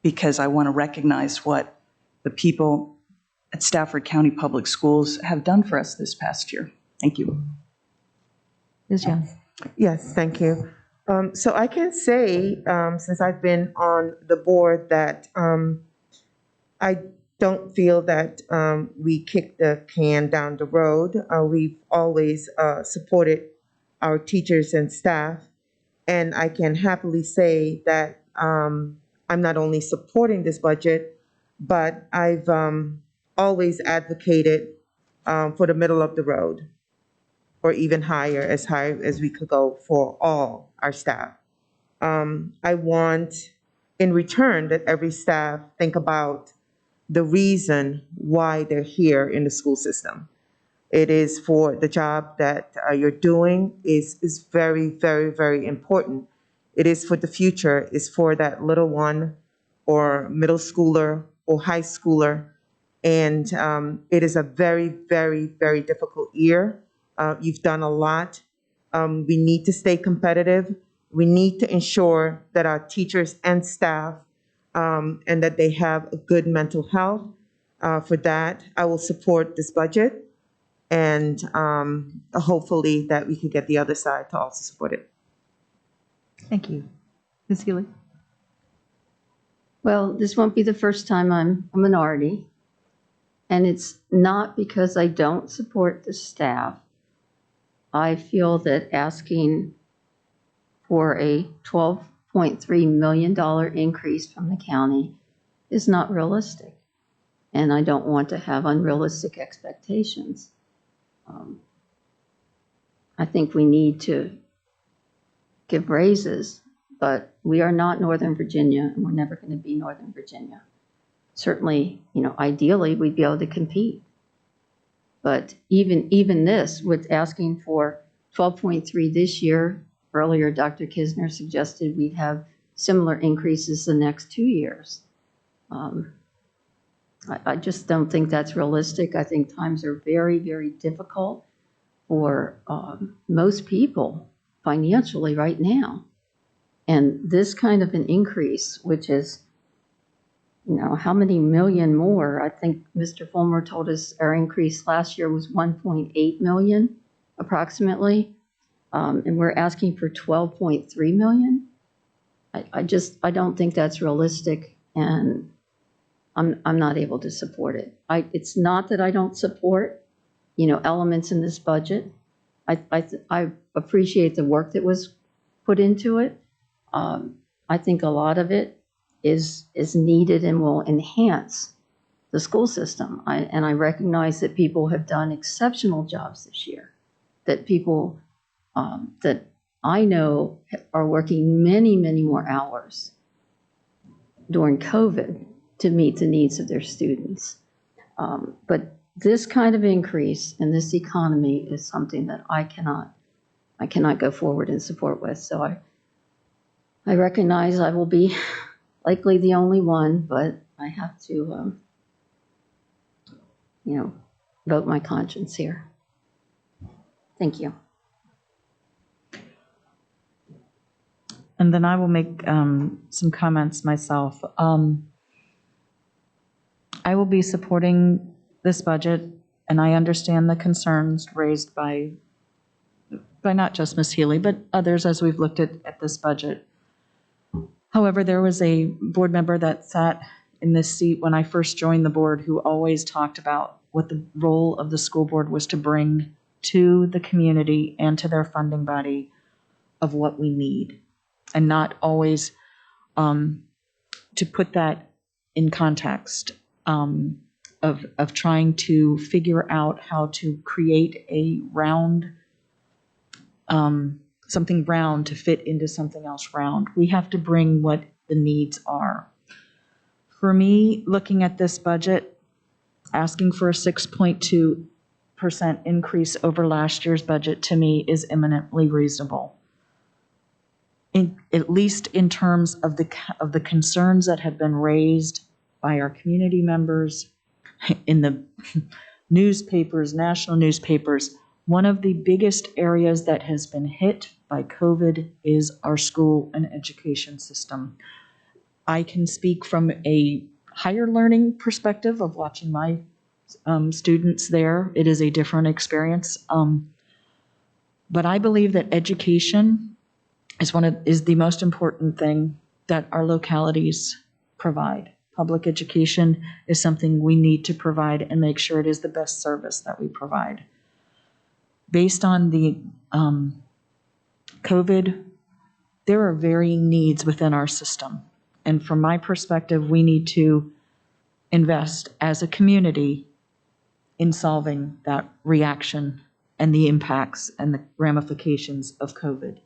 H: because I want to recognize what the people at Stafford County Public Schools have done for us this past year. Thank you.
A: Ms. Young.
F: Yes, thank you. So I can say, since I've been on the board, that I don't feel that we kick the can down the road. We've always supported our teachers and staff, and I can happily say that I'm not only supporting this budget, but I've always advocated for the middle of the road, or even higher, as high as we could go for all our staff. I want, in return, that every staff think about the reason why they're here in the school system. It is for the job that you're doing is very, very, very important. It is for the future. It's for that little one or middle schooler or high schooler. And it is a very, very, very difficult year. You've done a lot. We need to stay competitive. We need to ensure that our teachers and staff and that they have a good mental health. For that, I will support this budget, and hopefully that we can get the other side to also support it.
W: Thank you. Ms. Healy? Well, this won't be the first time I'm a minority, and it's not because I don't support the staff. I feel that asking for a $12.3 million increase from the county is not realistic, and I don't want to have unrealistic expectations. I think we need to give raises, but we are not Northern Virginia, and we're never going to be Northern Virginia. Certainly, ideally, we'd be able to compete. But even this, with asking for 12.3 this year, earlier Dr. Kisner suggested we'd have similar increases the next 2 years. I just don't think that's realistic. I think times are very, very difficult for most people financially right now. And this kind of an increase, which is, how many million more? I think Mr. Fulmer told us our increase last year was 1.8 million approximately. And we're asking for 12.3 million. I don't think that's realistic, and I'm not able to support it. It's not that I don't support, elements in this budget. I appreciate the work that was put into it. I think a lot of it is needed and will enhance the school system. And I recognize that people have done exceptional jobs this year, that people that I know are working many, many more hours during COVID to meet the needs of their students. But this kind of increase in this economy is something that I cannot go forward and support with. So I recognize I will be likely the only one, but I have to, vote my conscience here. Thank you.
H: And then I will make some comments myself. I will be supporting this budget, and I understand the concerns raised by not just Ms. Healy, but others as we've looked at this budget. However, there was a board member that sat in this seat when I first joined the board who always talked about what the role of the school board was to bring to the community and to their funding body of what we need, and not always to put that in context of trying to figure out how to create a round, something round to fit into something else round. We have to bring what the needs are. For me, looking at this budget, asking for a 6.2% increase over last year's budget to me is eminently reasonable. At least in terms of the concerns that have been raised by our community members in the newspapers, national newspapers. One of the biggest areas that has been hit by COVID is our school and education system. I can speak from a higher learning perspective of watching my students there. It is a different experience. But I believe that education is the most important thing that our localities provide.
A: Public education is something we need to provide and make sure it is the best service that we provide. Based on the COVID, there are varying needs within our system. And from my perspective, we need to invest as a community in solving that reaction and the impacts and the ramifications of COVID.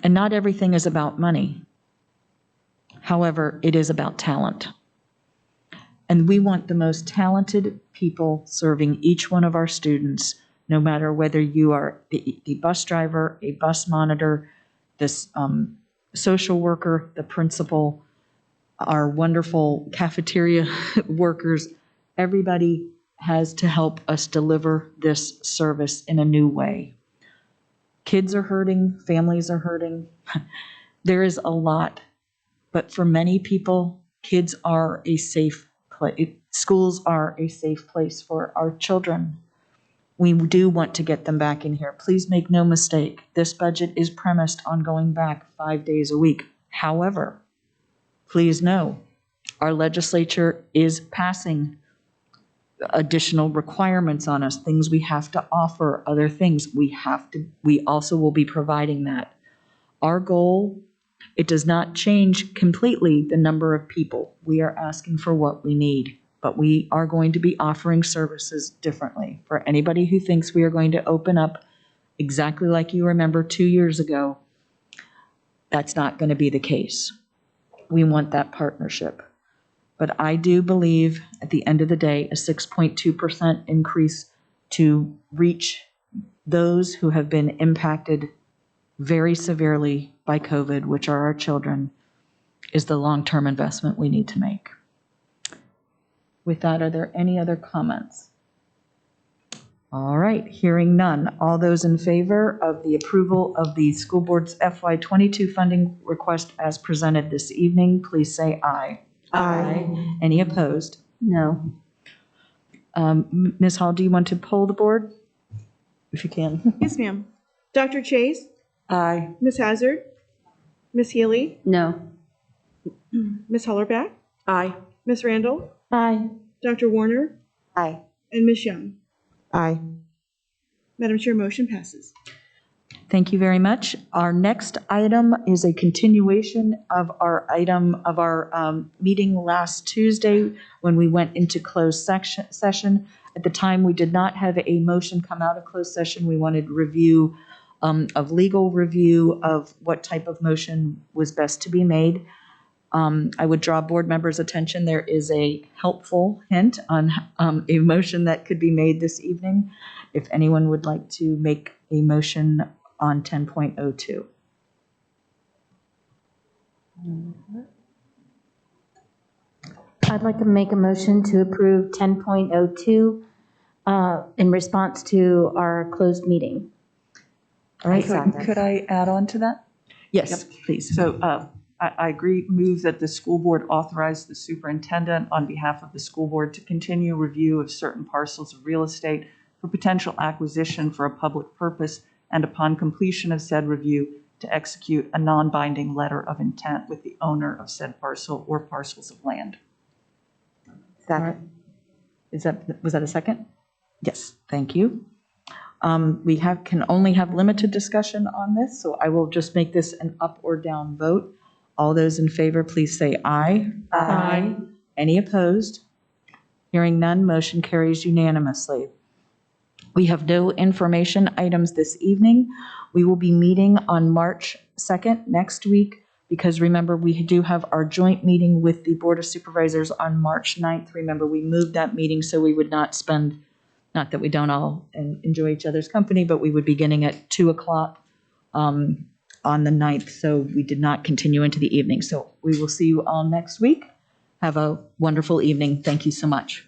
A: And not everything is about money. However, it is about talent. And we want the most talented people serving each one of our students, no matter whether you are the bus driver, a bus monitor, this social worker, the principal, our wonderful cafeteria workers. Everybody has to help us deliver this service in a new way. Kids are hurting, families are hurting. There is a lot, but for many people, kids are a safe place. Schools are a safe place for our children. We do want to get them back in here. Please make no mistake, this budget is premised on going back 5 days a week. However, please know, our legislature is passing additional requirements on us, things we have to offer, other things we also will be providing that. Our goal, it does not change completely the number of people. We are asking for what we need, but we are going to be offering services differently. For anybody who thinks we are going to open up exactly like you remember 2 years ago, that's not going to be the case. We want that partnership. But I do believe at the end of the day, a 6.2% increase to reach those who have been impacted very severely by COVID, which are our children, is the long-term investment we need to make. With that, are there any other comments? All right, hearing none. All those in favor of the approval of the school board's FY22 funding request as presented this evening, please say aye. Aye. Any opposed?
W: No.
A: Ms. Hall, do you want to poll the board? If you can.
N: Yes, ma'am. Dr. Chase?
H: Aye.
N: Ms. Hazard? Ms. Healy?
W: No.
N: Ms. Hollerback?
M: Aye.
N: Ms. Randall?
I: Aye.
N: Dr. Warner?
E: Aye.
N: And Ms. Young?
F: Aye.
N: Madam Chair, motion passes.
A: Thank you very much. Our next item is a continuation of our meeting last Tuesday when we went into closed session. At the time, we did not have a motion come out of closed session. We wanted review of legal review of what type of motion was best to be made. I would draw board members' attention. There is a helpful hint on a motion that could be made this evening. If anyone would like to make a motion on 10.02.
I: I'd like to make a motion to approve 10.02 in response to our closed meeting.
A: All right.
H: Could I add on to that?
A: Yes, please.
H: So I agree, move that the school board authorize the superintendent on behalf of the school board to continue review of certain parcels of real estate for potential acquisition for a public purpose, and upon completion of said review, to execute a non-binding letter of intent with the owner of said parcel or parcels of land.
E: Second.
A: Was that a second? Yes, thank you. We can only have limited discussion on this, so I will just make this an up or down vote. All those in favor, please say aye. Aye. Any opposed? Hearing none, motion carries unanimously. We have no information items this evening. We will be meeting on March 2nd next week, because remember, we do have our joint meeting with the Board of Supervisors on March 9th. Remember, we moved that meeting so we would not spend, not that we don't all enjoy each other's company, but we would be beginning at 2 o'clock on the 9th, so we did not continue into the evening. So we will see you all next week. Have a wonderful evening. Thank you so much.